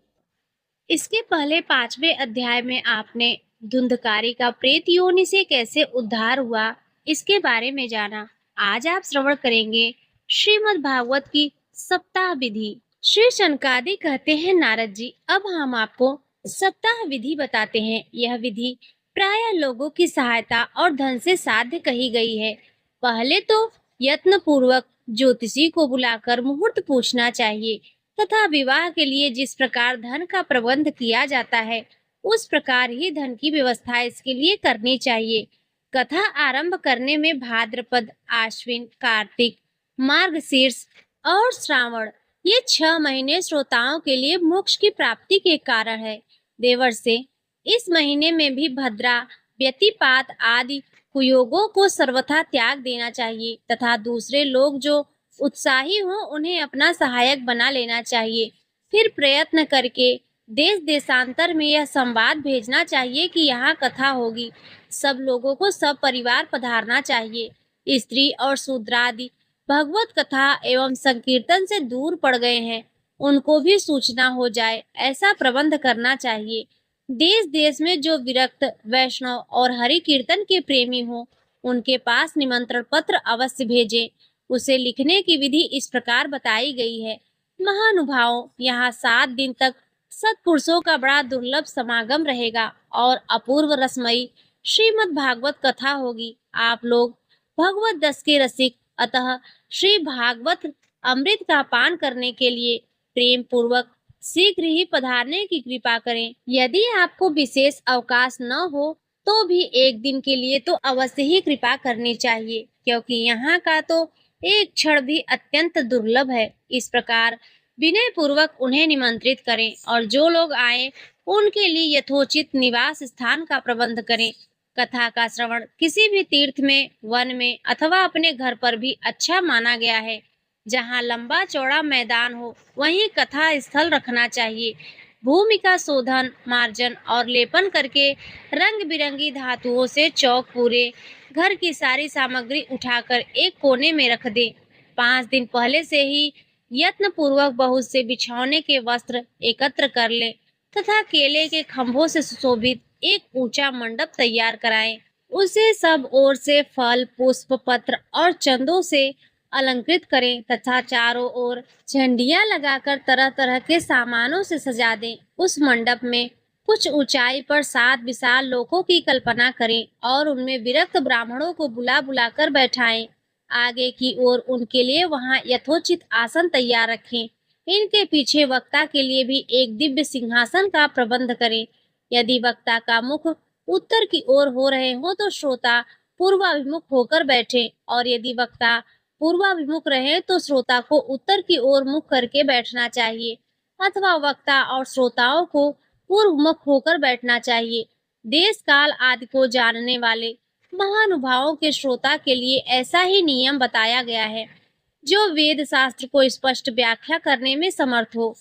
Speaker 1: इसके पहले 5वें अध्याय में आपने धुंधकारी का प्रेत योनि से कैसे उद्धार हुआ, इसके बारे में जाना। आज आप श्रवण करेंगे श्रीमद् भागवत की सप्ताह विधि। श्री शनकादि कहते हैं, नारद जी, अब हम आपको सप्ताह विधि बताते हैं। यह विधि प्राय लोगों की सहायता और धन से साध्य कही गई है। पहले तो यत्न पूर्वक ज्योतिषी को बुलाकर मुहूर्त पूछना चाहिए तथा विवाह के लिए जिस प्रकार धन का प्रबंध किया जाता है, उस प्रकार ही धन की व्यवस्था इसके लिए करनी चाहिए। कथा आरंभ करने में भाद्रपद, आश्विन, कार्तिक, मार्गशीर्ष और श्रावण, ये 6 महीने श्रोताओं के लिए मोक्ष की प्राप्ति के कारण है। देवर्षि, इस महीने में भी भद्रा, व्यतिपात आदि कुयोगों को सर्वथा त्याग देना चाहिए तथा दूसरे लोग जो उत्साही हों उन्हें अपना सहायक बना लेना चाहिए। फिर प्रयत्न करके देश देशांतर में यह संवाद भेजना चाहिए कि यहाँ कथा होगी। सब लोगों को सब परिवार पधारना चाहिए। स्त्री और शूद्रादि भगवत कथा एवं संकीर्तन से दूर पड़ गए हैं, उनको भी सूचना हो जाए, ऐसा प्रबंध करना चाहिए। देश देश में जो विरक्त वैष्णव और हरि कीर्तन के प्रेमी हों, उनके पास निमंत्रण पत्र अवश्य भेजें। उसे लिखने की विधि इस प्रकार बताई गई है। महानुभावों, यहाँ 7 दिन तक सत्पुरुषों का बड़ा दुर्लभ समागम रहेगा और अपूर्व रसमयी श्रीमद् भागवत कथा होगी। आप लोग भगवत दस के रसिक, अतः श्री भागवत अमृत का पान करने के लिए प्रेम पूर्वक शीघ्र ही पधारने की कृपा करें। यदि आपको विशेष अवकाश न हो तो भी एक दिन के लिए तो अवश्य ही कृपा करनी चाहिए, क्योंकि यहाँ का तो एक क्षण भी अत्यंत दुर्लभ है। इस प्रकार विनय पूर्वक उन्हें निमंत्रित करें और जो लोग आए उनके लिए यथोचित निवास स्थान का प्रबंध करें। कथा का श्रवण किसी भी तीर्थ में, वन में अथवा अपने घर पर भी अच्छा माना गया है। जहाँ लंबा चौड़ा मैदान हो वहीं कथा स्थल रखना चाहिए। भूमि का शोधन, मार्जन और लेपन करके रंग बिरंगी धातुओं से चौक पूरे घर की सारी सामग्री उठाकर एक कोने में रख दें। 5 दिन पहले से ही यत्न पूर्वक बहुत से बिछौने के वस्त्र एकत्र कर लें तथा केले के खंभों से सुशोभित एक ऊंचा मंडप तैयार कराएं। उसे सब ओर से फल, पुष्प, पत्र और चंदों से अलंकृत करें तथा चारों ओर झंडियां लगाकर तरह तरह के सामानों से सजा दें। उस मंडप में कुछ ऊंचाई पर 7 विशाल लोकों की कल्पना करें और उनमें विरक्त ब्राह्मणों को बुला बुलाकर बैठाएं। आगे की ओर उनके लिए वहां यथोचित आसन तैयार रखें। इनके पीछे वक्ता के लिए भी एक दिव्य सिंहासन का प्रबंध करें। यदि वक्ता का मुख उत्तर की ओर हो रहे हो तो श्रोता पूर्वाभिमुख होकर बैठे और यदि वक्ता पूर्वाभिमुख रहे तो श्रोता को उत्तर की ओर मुख करके बैठना चाहिए अथवा वक्ता और श्रोताओं को पूर्वमुख होकर बैठना चाहिए। देश काल आदि को जानने वाले महानुभावों के श्रोता के लिए ऐसा ही नियम बताया गया है जो वेद शास्त्र को स्पष्ट व्याख्या करने में समर्थ हो,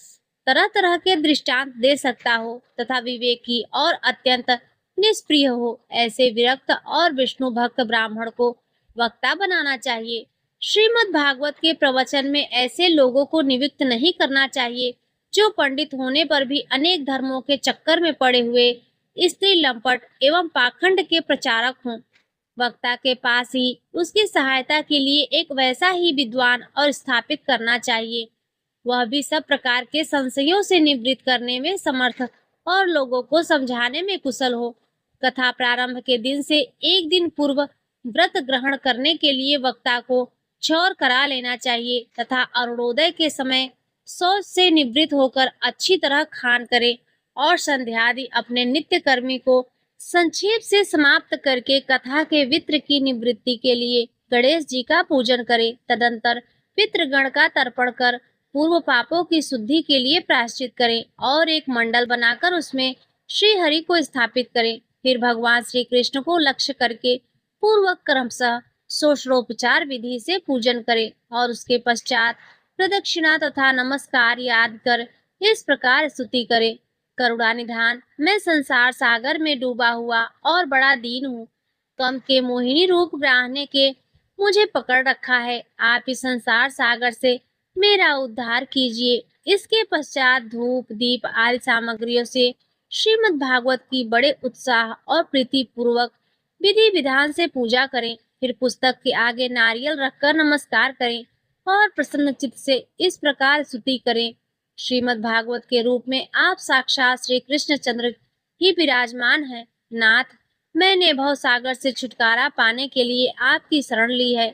Speaker 1: तरह तरह के दृष्टांत दे सकता हो तथा विवेकी और अत्यंत निष्प्रिय हो। ऐसे विरक्त और विष्णु भक्त ब्राह्मण को वक्ता बनाना चाहिए। श्रीमद् भागवत के प्रवचन में ऐसे लोगों को नियुक्त नहीं करना चाहिए जो पंडित होने पर भी अनेक धर्मों के चक्कर में पड़े हुए स्त्री लंपट एवं पाखंड के प्रचारक हों। वक्ता के पास ही उसकी सहायता के लिए एक वैसा ही विद्वान और स्थापित करना चाहिए, वह भी सब प्रकार के संशयों से निवृत्त करने में समर्थ और लोगों को समझाने में कुशल हो। कथा प्रारंभ के दिन से एक दिन पूर्व व्रत ग्रहण करने के लिए वक्ता को क्षौर करा लेना चाहिए तथा अरुणोदय के समय शौच से निवृत्त होकर अच्छी तरह खान करे और संध्यादि अपने नित्य कर्मी को संक्षेप से समाप्त करके कथा के वित्र की निवृत्ति के लिए गणेश जी का पूजन करे। तदंतर पितृगण का तर्पण कर पूर्व पापों की शुद्धि के लिए प्रायश्चित करें और एक मंडल बनाकर उसमें श्री हरि को स्थापित करें। फिर भगवान श्री कृष्ण को लक्ष्य करके पूर्वक क्रमशः षोडशोपचार विधि से पूजन करें और उसके पश्चात प्रदक्षिणा तथा नमस्कार याद कर इस प्रकार स्तुति करें। करुणानिधान, मैं संसार सागर में डूबा हुआ और बड़ा दीन हूँ। कम के मोहिनी रूप ग्राहने के मुझे पकड़ रखा है। आप इस संसार सागर से मेरा उद्धार कीजिए। इसके पश्चात धूप, दीप आदि सामग्रियों से श्रीमद् भागवत की बड़े उत्साह और प्रीति पूर्वक विधि विधान से पूजा करें। फिर पुस्तक के आगे नारियल रखकर नमस्कार करें और प्रसन्न चित्त से इस प्रकार स्तुति करें। श्रीमद् भागवत के रूप में आप साक्षात श्री कृष्णचंद्र ही विराजमान हैं। नाथ, मैंने भव सागर से छुटकारा पाने के लिए आपकी शरण ली है।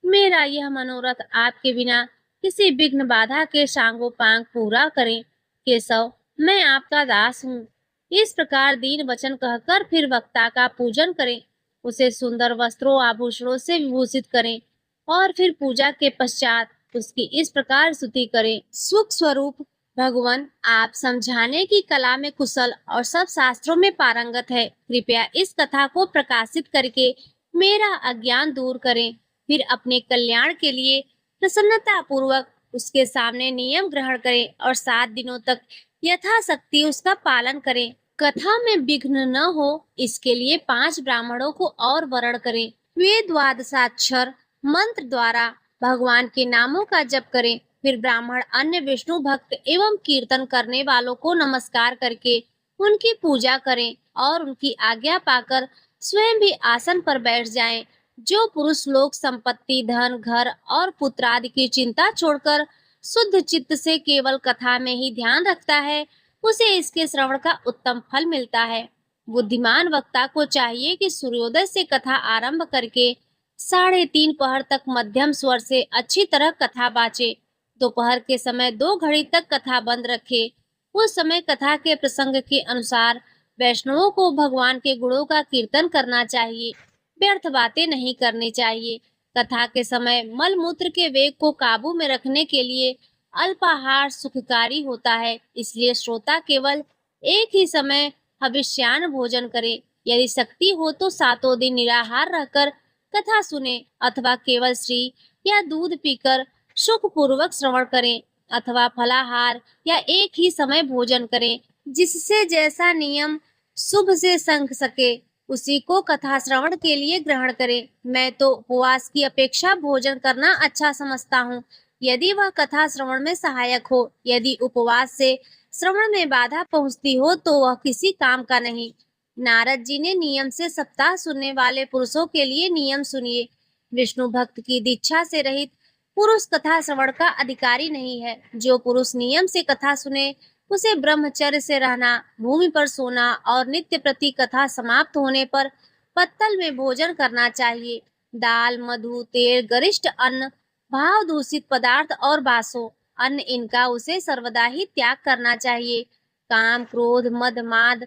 Speaker 1: मेरा यह मनोरथ आपके बिना किसी विघ्न बाधा के सांगोपांग पूरा करें। केशव, मैं आपका दास हूँ। इस प्रकार दीन वचन कहकर फिर वक्ता का पूजन करें, उसे सुंदर वस्त्रों आभूषणों से विभूषित करें और फिर पूजा के पश्चात उसकी इस प्रकार स्तुति करें। सुख स्वरूप भगवान, आप समझाने की कला में कुशल और सब शास्त्रों में पारंगत है। कृपया इस कथा को प्रकाशित करके मेरा अज्ञान दूर करें। फिर अपने कल्याण के लिए प्रसन्नता पूर्वक उसके सामने नियम ग्रहण करें और 7 दिनों तक यथाशक्ति उसका पालन करें। कथा में विघ्न न हो इसके लिए 5 ब्राह्मणों को और वरण करें। वे द्वादशाक्षर मंत्र द्वारा भगवान के नामों का जप करें। फिर ब्राह्मण अन्य विष्णु भक्त एवं कीर्तन करने वालों को नमस्कार करके उनकी पूजा करें और उनकी आज्ञा पाकर स्वयं भी आसन पर बैठ जाएं। जो पुरुष लोग संपत्ति, धन, घर और पुत्र आदि की चिंता छोड़कर शुद्ध चित्त से केवल कथा में ही ध्यान रखता है, उसे इसके श्रवण का उत्तम फल मिलता है। बुद्धिमान वक्ता को चाहिए कि सूर्योदय से कथा आरंभ करके 3:30 पहर तक मध्यम स्वर से अच्छी तरह कथा बाचे। दोपहर के समय 2 घड़ी तक कथा बंद रखे। उस समय कथा के प्रसंग के अनुसार वैष्णवों को भगवान के गुणों का कीर्तन करना चाहिए। व्यर्थ बातें नहीं करनी चाहिए। कथा के समय मल मूत्र के वेग को काबू में रखने के लिए
Speaker 2: अल्पाहार सुखकारी होता है, इसलिए श्रोता केवल एक ही समय हविष्यान्न भोजन करे। यदि शक्ति हो तो सातों दिन निराहार रहकर कथा सुने अथवा केवल श्री या दूध पीकर सुखपूर्वक श्रवण करें अथवा फलाहार या एक ही समय भोजन करें। जिससे जैसा नियम शुभ से संग सके उसी को कथा श्रवण के लिए ग्रहण करें। मैं तो उपवास की अपेक्षा भोजन करना अच्छा समझता हूँ, यदि वह कथा श्रवण में सहायक हो। यदि उपवास से श्रवण में बाधा पहुंचती हो तो वह किसी काम का नहीं। नारद जी ने नियम से सप्ताह सुनने वाले पुरुषों के लिए नियम सुनिए। विष्णु भक्त की दीक्षा से रहित पुरुष कथा श्रवण का अधिकारी नहीं है। जो पुरुष नियम से कथा सुने उसे ब्रह्मचर्य से रहना, भूमि पर सोना और नित्य प्रति कथा समाप्त होने पर पत्तल में भोजन करना चाहिए। दाल, मधु, तेल, गरिष्ठ अन्न, भाव दूषित पदार्थ और बासो अन्न, इनका उसे सर्वदा ही त्याग करना चाहिए। काम, क्रोध, मद, माद,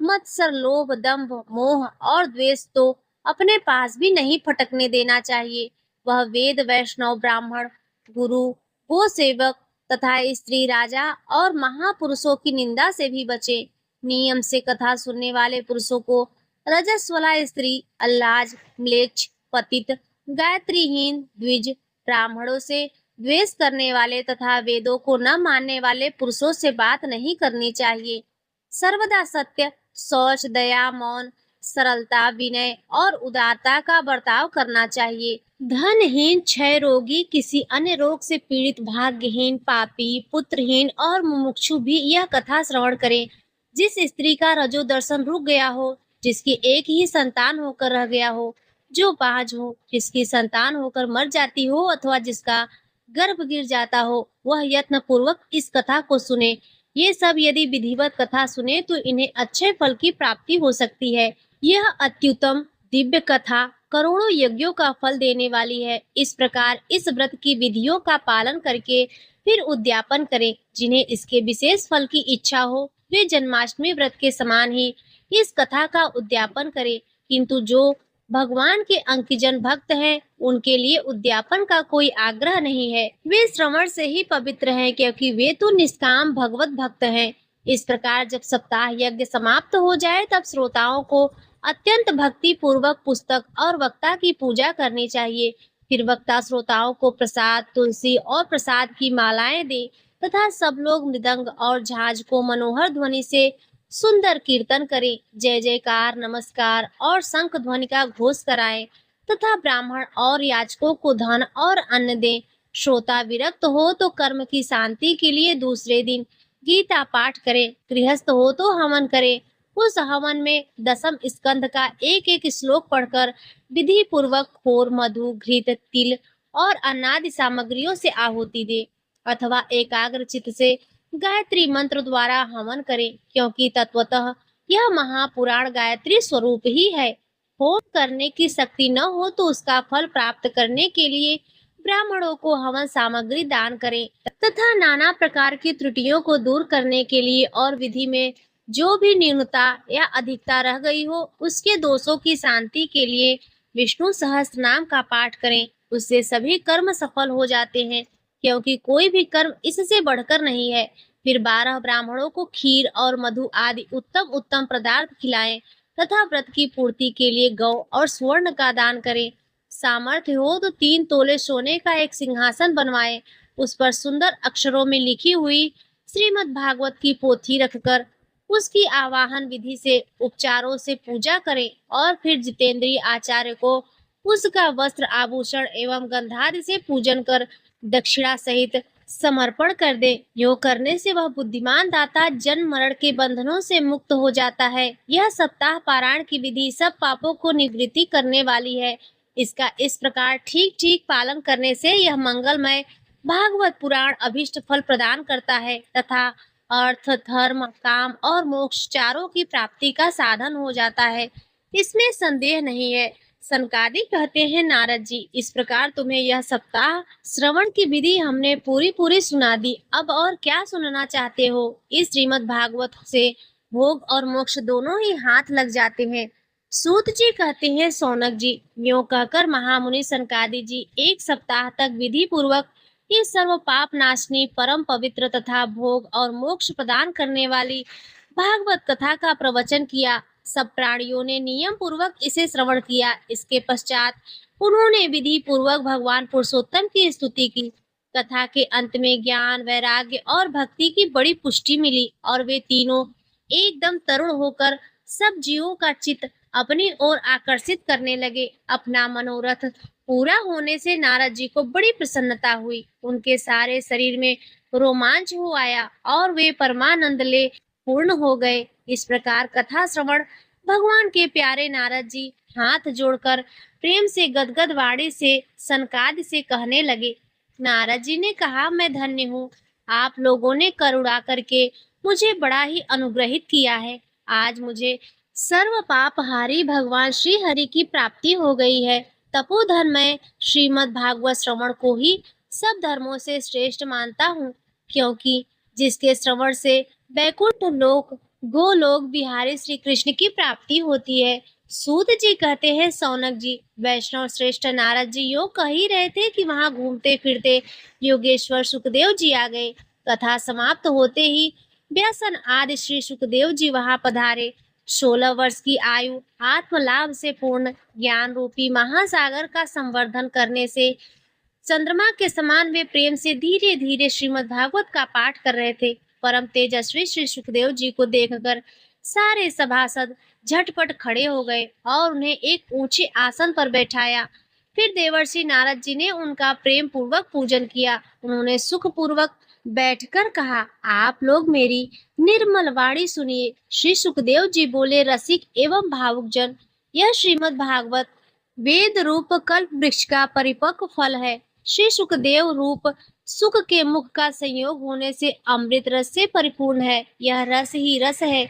Speaker 2: मत्सर, लोभ, दंभ, मोह और द्वेष तो अपने पास भी नहीं फटकने देना चाहिए। वह वेद, वैष्णव, ब्राह्मण, गुरु, गो सेवक तथा स्त्री, राजा और महापुरुषों की निंदा से भी बचे। नियम से कथा सुनने वाले पुरुषों को रजस्वला स्त्री, अल्लाज, म्लेच्छ, पतित, गायत्रीहीन, द्विज, ब्राह्मणों से द्वेष करने वाले तथा वेदों को न मानने वाले पुरुषों से बात नहीं करनी चाहिए। सर्वदा सत्य, शौच, दया, मौन, सरलता, विनय और उदारता का बर्ताव करना चाहिए। धनहीन, क्षय रोगी, किसी अन्य रोग से पीड़ित, भाग्यहीन, पापी, पुत्रहीन और मुमुक्षु भी यह कथा श्रवण करें। जिस स्त्री का रजो दर्शन रुक गया हो, जिसकी एक ही संतान होकर रह गया हो, जो बाझ हो, जिसकी संतान होकर मर जाती हो अथवा जिसका गर्भ गिर जाता हो, वह यत्न पूर्वक इस कथा को सुने। ये सब यदि विधिवत कथा सुने तो इन्हें अच्छे फल की प्राप्ति हो सकती है। यह अत्युत्तम दिव्य कथा करोड़ों यज्ञों का फल देने वाली है। इस प्रकार इस व्रत की विधियों का पालन करके फिर उद्यापन करें। जिन्हें इसके विशेष फल की इच्छा हो वे जन्माष्टमी व्रत के समान ही इस कथा का उद्यापन करें। किंतु जो भगवान के अंकिजन भक्त हैं, उनके लिए उद्यापन का कोई आग्रह नहीं है। वे श्रवण से ही पवित्र हैं, क्योंकि वे तो निष्काम भगवत भक्त हैं। इस प्रकार जब सप्ताह यज्ञ समाप्त हो जाए तब श्रोताओं को अत्यंत भक्ति पूर्वक पुस्तक और वक्ता की पूजा करनी चाहिए। फिर वक्ता श्रोताओं को प्रसाद, तुलसी और प्रसाद की मालाएं दे तथा सब लोग मृदंग और झांझ को मनोहर ध्वनि से सुंदर कीर्तन करें। जय जयकार, नमस्कार और शंख ध्वनि का घोष कराएं तथा ब्राह्मण और याचकों को धन और अन्न दें। श्रोता विरक्त हो तो कर्म की शांति के लिए दूसरे दिन गीता पाठ करें। गृहस्थ हो तो हवन करें। उस हवन में दसम स्कंद का एक एक श्लोक पढ़कर विधि पूर्वक खोर, मधु, घृत, तिल और अन्नादि सामग्रियों से आहुति दे अथवा एकाग्र चित्त से गायत्री मंत्र द्वारा हवन करें, क्योंकि तत्वतः यह महापुराण गायत्री स्वरूप ही है। होम करने की शक्ति न हो तो उसका फल प्राप्त करने के लिए ब्राह्मणों को हवन सामग्री दान करें तथा नाना प्रकार की त्रुटियों को दूर करने के लिए और विधि में जो भी न्यूनता या अधिकता रह गई हो उसके दोषों की शांति के लिए विष्णु सहस्त्र नाम का पाठ करें। उससे सभी कर्म सफल हो जाते हैं, क्योंकि कोई भी कर्म इससे बढ़कर नहीं है। फिर 12 ब्राह्मणों को खीर और मधु आदि उत्तम उत्तम पदार्थ खिलाएं तथा व्रत की पूर्ति के लिए गौ और स्वर्ण का दान करें। सामर्थ्य हो तो 3 तोले सोने का एक सिंहासन बनवाएं। उस पर सुंदर अक्षरों में लिखी हुई श्रीमद् भागवत की पोथी रखकर उसकी आवाहन विधि से उपचारों से पूजा करें और फिर जितेंद्रीय आचार्य को उसका वस्त्र, आभूषण एवं गंधादि से पूजन कर दक्षिणा सहित समर्पण कर दे। योग करने से वह बुद्धिमान दाता जन्म मरण के बंधनों से मुक्त हो जाता है। यह सप्ताह पारायण की विधि सब पापों को निवृत्ति करने वाली है। इसका इस प्रकार ठीक ठीक पालन करने से यह मंगलमय भागवत पुराण अभीष्ट फल प्रदान करता है तथा अर्थ, धर्म, काम और मोक्ष चारों की प्राप्ति का साधन हो जाता है। इसमें संदेह नहीं है। सनकादिक कहते हैं, नारद जी, इस प्रकार तुम्हें यह सप्ताह श्रवण की विधि हमने पूरी सुना दी। अब और क्या सुनना चाहते हो? इस श्रीमद् भागवत से भोग और मोक्ष दोनों ही हाथ लग जाते हैं। सूत जी कहते हैं, सौनक जी, यूं कहकर महामुनि सनकादि जी 1 सप्ताह तक विधि पूर्वक कि सर्व पाप नाशनी, परम पवित्र तथा भोग और मोक्ष प्रदान करने वाली भागवत कथा का प्रवचन किया। सब प्राणियों ने नियम पूर्वक इसे श्रवण किया। इसके पश्चात उन्होंने विधि पूर्वक भगवान पुरुषोत्तम की स्तुति की। कथा के अंत में ज्ञान, वैराग्य और भक्ति की बड़ी पुष्टि मिली और वे तीनों एकदम तरुण होकर सब जीवों का चित्त अपनी ओर आकर्षित करने लगे। अपना मनोरथ पूरा होने से नारद जी को बड़ी प्रसन्नता हुई। उनके सारे शरीर में रोमांच हो आया और वे परमानंद ले पूर्ण हो गए। इस प्रकार कथा श्रवण भगवान के प्यारे नारद जी हाथ जोड़कर प्रेम से गदगद वाणी से सनकादि से कहने लगे। नारद जी ने कहा, मैं धन्य हूँ, आप लोगों ने करुणा करके मुझे बड़ा ही अनुग्रहित किया है। आज मुझे सर्व पापहारी भगवान श्री हरि की प्राप्ति हो गई है। तपोधन मैं श्रीमद् भागवत श्रवण को ही सब धर्मों से श्रेष्ठ मानता हूँ, क्योंकि जिसके श्रवण से वैकुंठ लोक, गोलोक बिहारी श्री कृष्ण की प्राप्ति होती है। सूत जी कहते हैं, सौनक जी, वैष्णव श्रेष्ठ नारद जी यूं कह ही रहे थे कि वहां घूमते फिरते योगेश्वर सुखदेव जी आ गए। कथा समाप्त होते ही व्यासन आदि श्री सुखदेव जी वहां पधारे। 16 वर्ष की आयु आत्मलाभ से पूर्ण ज्ञान रूपी महासागर का संवर्धन करने से चंद्रमा के समान वे प्रेम से धीरे धीरे श्रीमद् भागवत का पाठ कर रहे थे। परम तेजस्वी श्री सुखदेव जी को देखकर सारे सभासद झटपट खड़े हो गए और उन्हें एक ऊंचे आसन पर बैठाया। फिर देवर्षि नारद जी ने उनका प्रेम पूर्वक पूजन किया। उन्होंने सुख पूर्वक बैठकर कहा, आप लोग मेरी निर्मल वाणी सुनिए। श्री सुखदेव जी बोले, रसिक एवं भावुक जन, यह श्रीमद् भागवत वेद रूप कल्प वृक्ष का परिपक्व फल है। श्री सुखदेव रूप सुख के मुख का संयोग होने से अमृत रस से परिपूर्ण है। यह रस ही रस है,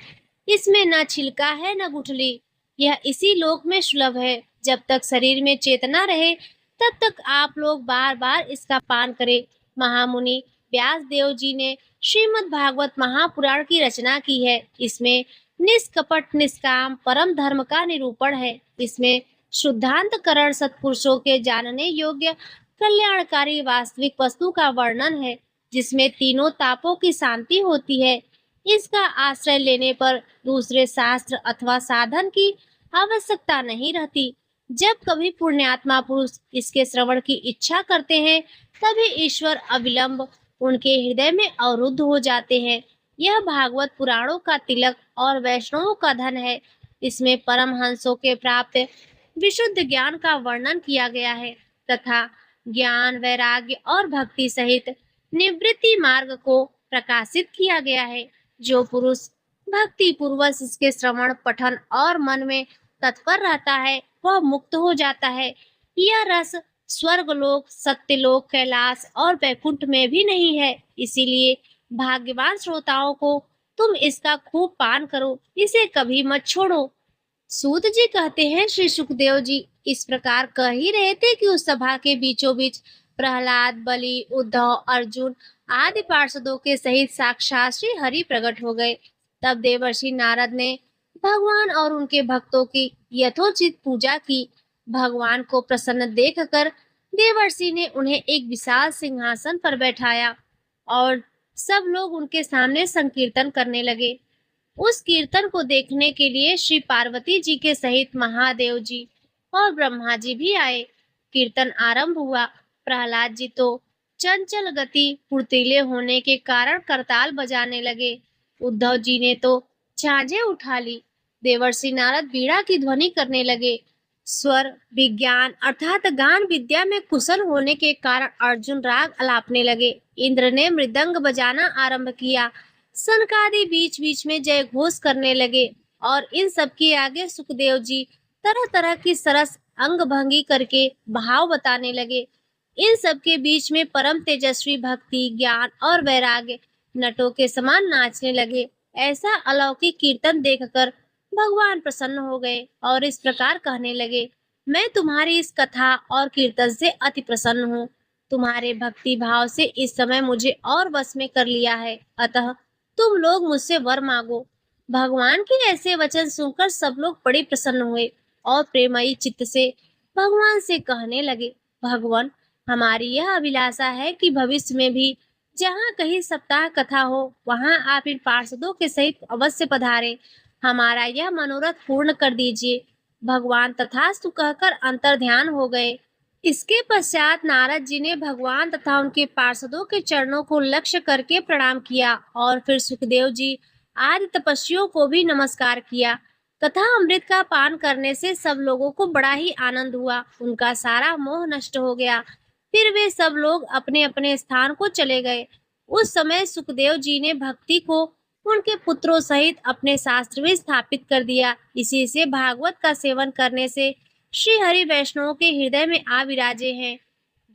Speaker 2: इसमें न छिलका है न गुठली। यह इसी लोक में सुलभ है। जब तक शरीर में चेतना रहे तब तक आप लोग बार बार इसका पान करें। महामुनि व्यास देव जी ने श्रीमद् भागवत महापुराण की रचना की है। इसमें निष्कपट निष्काम परम धर्म का निरूपण है। इसमें शुद्धांतकरण सत्पुरुषों के जानने योग्य कल्याणकारी वास्तविक वस्तु का वर्णन है, जिसमें तीनों तापों की शांति होती है। इसका आश्रय लेने पर दूसरे शास्त्र अथवा साधन की आवश्यकता नहीं रहती। जब कभी पुण्यात्मा पुरुष इसके श्रवण की इच्छा करते हैं, तभी ईश्वर अविलंब उनके हृदय में अवरुद्ध हो जाते हैं। यह भागवत पुराणों का तिलक और वैष्णवों का धन है। इसमें परमहंसों के प्राप्त विशुद्ध ज्ञान का वर्णन किया गया है तथा ज्ञान, वैराग्य और भक्ति सहित निवृत्ति मार्ग को प्रकाशित किया गया है। जो पुरुष भक्ति पूर्वक इसके श्रवण, पठन और मन में तत्पर रहता है, वह मुक्त हो जाता है। यह रस स्वर्गलोक, सत्यलोक, कैलाश और वैकुंठ में भी नहीं है। इसीलिए भाग्यवान श्रोताओं को तुम इसका खूब पान करो, इसे कभी मत छोड़ो। सूत जी कहते हैं, श्री सुखदेव जी इस प्रकार कह ही रहे थे कि उस सभा के बीचों बीच प्रहलाद, बलि, उद्धव, अर्जुन आदि पार्षदों के सहित साक्षात श्री हरि प्रकट हो गए। तब देवर्षि नारद ने भगवान और उनके भक्तों की यथोचित पूजा की। भगवान को प्रसन्न देखकर देवर्षि ने उन्हें एक विशाल सिंहासन पर बैठाया और सब लोग उनके सामने संकीर्तन करने लगे। उस कीर्तन को देखने के लिए श्री पार्वती जी के सहित महादेव जी और ब्रह्मा जी भी आए। कीर्तन आरंभ हुआ। प्रहलाद जी तो चंचल गति फुर्तीले होने के कारण करताल बजाने लगे। उद्धव जी ने तो झांझें उठा ली। देवर्षि नारद बीड़ा की ध्वनि करने लगे। स्वर विज्ञान अर्थात गान विद्या में कुशल होने के कारण अर्जुन राग अलापने लगे। इंद्र ने मृदंग बजाना आरंभ किया। सनकादि बीच बीच में जय घोष करने लगे और इन सब के आगे सुखदेव जी तरह तरह की सरस अंग भंगी करके भाव बताने लगे। इन सब के बीच में परम तेजस्वी भक्ति, ज्ञान और वैराग्य नटों के समान नाचने लगे। ऐसा अलौकिक कीर्तन देखकर भगवान प्रसन्न हो गए और इस प्रकार कहने लगे, मैं तुम्हारी इस कथा और कीर्तन से अति प्रसन्न हूँ। तुम्हारे भक्ति भाव से इस समय मुझे और वश में कर लिया है, अतः तुम लोग मुझसे वर मांगो। भगवान के ऐसे वचन सुनकर सब लोग बड़े प्रसन्न हुए और प्रेमयी चित्त से भगवान से कहने लगे, भगवान हमारी यह अभिलाषा है कि भविष्य में भी जहाँ कहीं सप्ताह कथा हो, वहाँ आप इन पार्षदों के सहित अवश्य पधारें। हमारा यह मनोरथ पूर्ण कर दीजिए। भगवान तथास्तु कहकर अंतर्ध्यान हो गए। इसके पश्चात नारद जी ने भगवान तथा उनके पार्षदों के चरणों को लक्ष्य करके प्रणाम किया और फिर सुखदेव जी आदि तपस्वियों को भी नमस्कार किया। कथा अमृत का पान करने से सब लोगों को बड़ा ही आनंद हुआ। उनका सारा मोह नष्ट हो गया। फिर वे सब लोग अपने अपने स्थान को चले गए। उस समय सुखदेव जी ने भक्ति को उनके पुत्रों सहित अपने शास्त्र में स्थापित कर दिया। इसी से भागवत का सेवन करने से श्री हरि वैष्णवों के हृदय में आ विराजे हैं।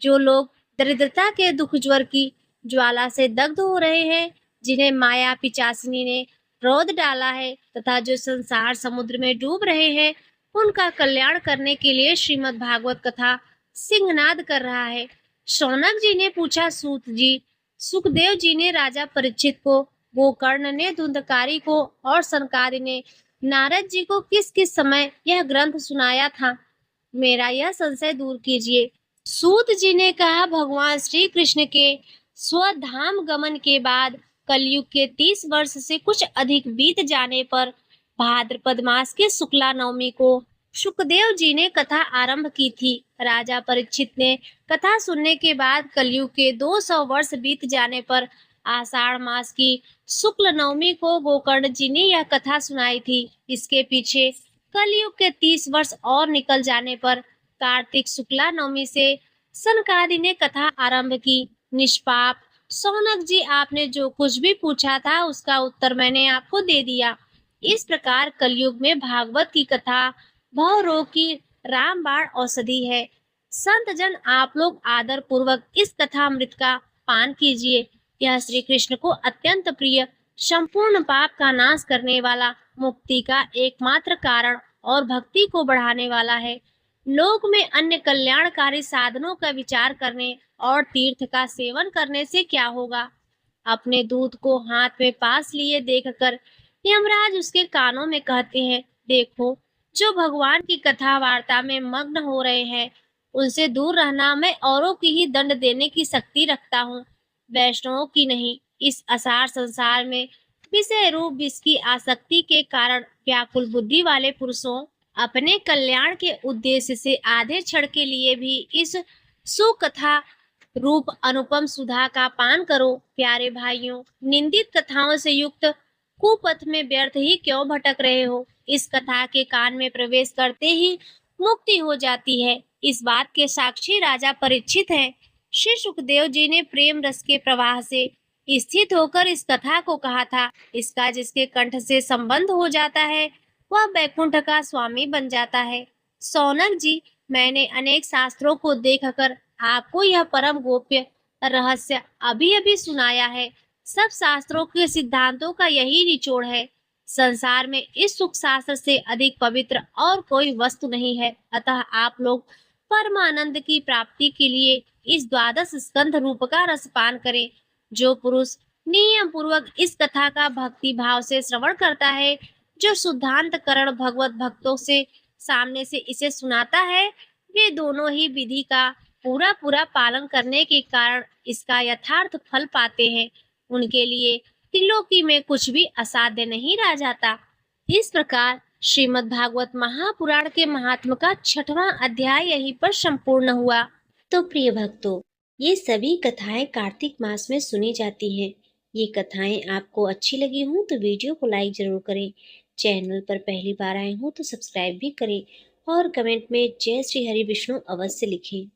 Speaker 2: जो लोग दरिद्रता के दुख ज्वर की ज्वाला से दग्ध हो रहे हैं, जिन्हें माया पिचासिनी ने रोध डाला है तथा जो संसार समुद्र में डूब रहे हैं, उनका कल्याण करने के लिए श्रीमद् भागवत कथा सिंहनाद कर रहा है। शौनक जी ने पूछा, सूत जी, सुखदेव जी ने राजा परीक्षित को, गोकर्ण ने धुंधकारी को और सनकादि ने नारद जी को किस किस समय यह ग्रंथ सुनाया था? मेरा यह संशय दूर कीजिए। सूत जी ने कहा, भगवान श्री कृष्ण के स्वधाम गमन के बाद कलयुग के 30 वर्ष से कुछ अधिक बीत जाने पर भाद्रपद मास के शुक्ला नवमी को सुखदेव जी ने कथा आरंभ की थी। राजा परीक्षित ने कथा सुनने के बाद कलयुग के 200 वर्ष बीत जाने पर आषाढ़ मास की शुक्ल नवमी को गोकर्ण जी ने यह कथा सुनाई थी। इसके पीछे कलयुग के 30 वर्ष और निकल जाने पर कार्तिक शुक्ला नवमी से सनकादि ने कथा आरंभ की। निष्पाप शौनक जी, आपने जो कुछ भी पूछा था उसका उत्तर मैंने आपको दे दिया। इस प्रकार कलयुग में भागवत की कथा भवरोग की रामबाण औषधि है। संत जन, आप लोग आदर पूर्वक इस कथा अमृत का पान कीजिए। यह श्री कृष्ण को अत्यंत प्रिय, संपूर्ण पाप का नाश करने वाला, मुक्ति का एकमात्र कारण और भक्ति को बढ़ाने वाला है। लोक में अन्य कल्याणकारी साधनों का विचार करने और तीर्थ का सेवन करने से क्या होगा? अपने दूध को हाथ में पास लिए देखकर यमराज उसके कानों में कहते हैं, देखो, जो भगवान की कथा वार्ता में मग्न हो रहे हैं, उनसे दूर रहना। मैं औरों की ही दंड देने की शक्ति रखता हूँ, वैष्णवों की नहीं। इस असार संसार में विषय रूप विष की आसक्ति के कारण व्याकुल बुद्धि वाले पुरुषों, अपने कल्याण के उद्देश्य से आधे क्षण के लिए भी इस सुकथा रूप अनुपम सुधा का पान करो। प्यारे भाइयों, निंदित कथाओं से युक्त कुपथ में व्यर्थ ही क्यों भटक रहे हो? इस कथा के कान में प्रवेश करते ही मुक्ति हो जाती है। इस बात के साक्षी राजा परीक्षित हैं। श्री सुखदेव जी ने प्रेम रस के प्रवाह से स्थित होकर इस कथा को कहा था। इसका जिसके कंठ से संबंध हो जाता है, वह बैकुंठ का स्वामी बन जाता है। सौनक जी, मैंने अनेक शास्त्रों को देखकर आपको यह परम गोप्य रहस्य अभी अभी सुनाया है। सब शास्त्रों के सिद्धांतों का यही निचोड़ है। संसार में इस सुख शास्त्र से अधिक पवित्र और कोई वस्तु नहीं है। अतः आप लोग परमानंद की प्राप्ति के लिए इस द्वादश स्कंध रूप का रसपान करें। जो पुरुष नियम पूर्वक इस कथा का भक्ति भाव से श्रवण करता है, जो शुद्धांतकरण भगवत भक्तों से सामने से इसे सुनाता है, वे दोनों ही विधि का पूरा पूरा पालन करने के कारण इसका यथार्थ फल पाते हैं। उनके लिए त्रिलोकी में कुछ भी असाध्य नहीं रह जाता। इस प्रकार श्रीमद् भागवत महापुराण के महात्म का 6वां अध्याय यहीं पर संपूर्ण हुआ।
Speaker 1: तो प्रिय भक्तों, ये सभी कथाएं कार्तिक मास में सुनी जाती हैं। ये कथाएं आपको अच्छी लगी हों तो वीडियो को लाइक जरूर करें। चैनल पर पहली बार आए हों तो सब्सक्राइब भी करें और कमेंट में जय श्री हरि विष्णु अवश्य लिखें।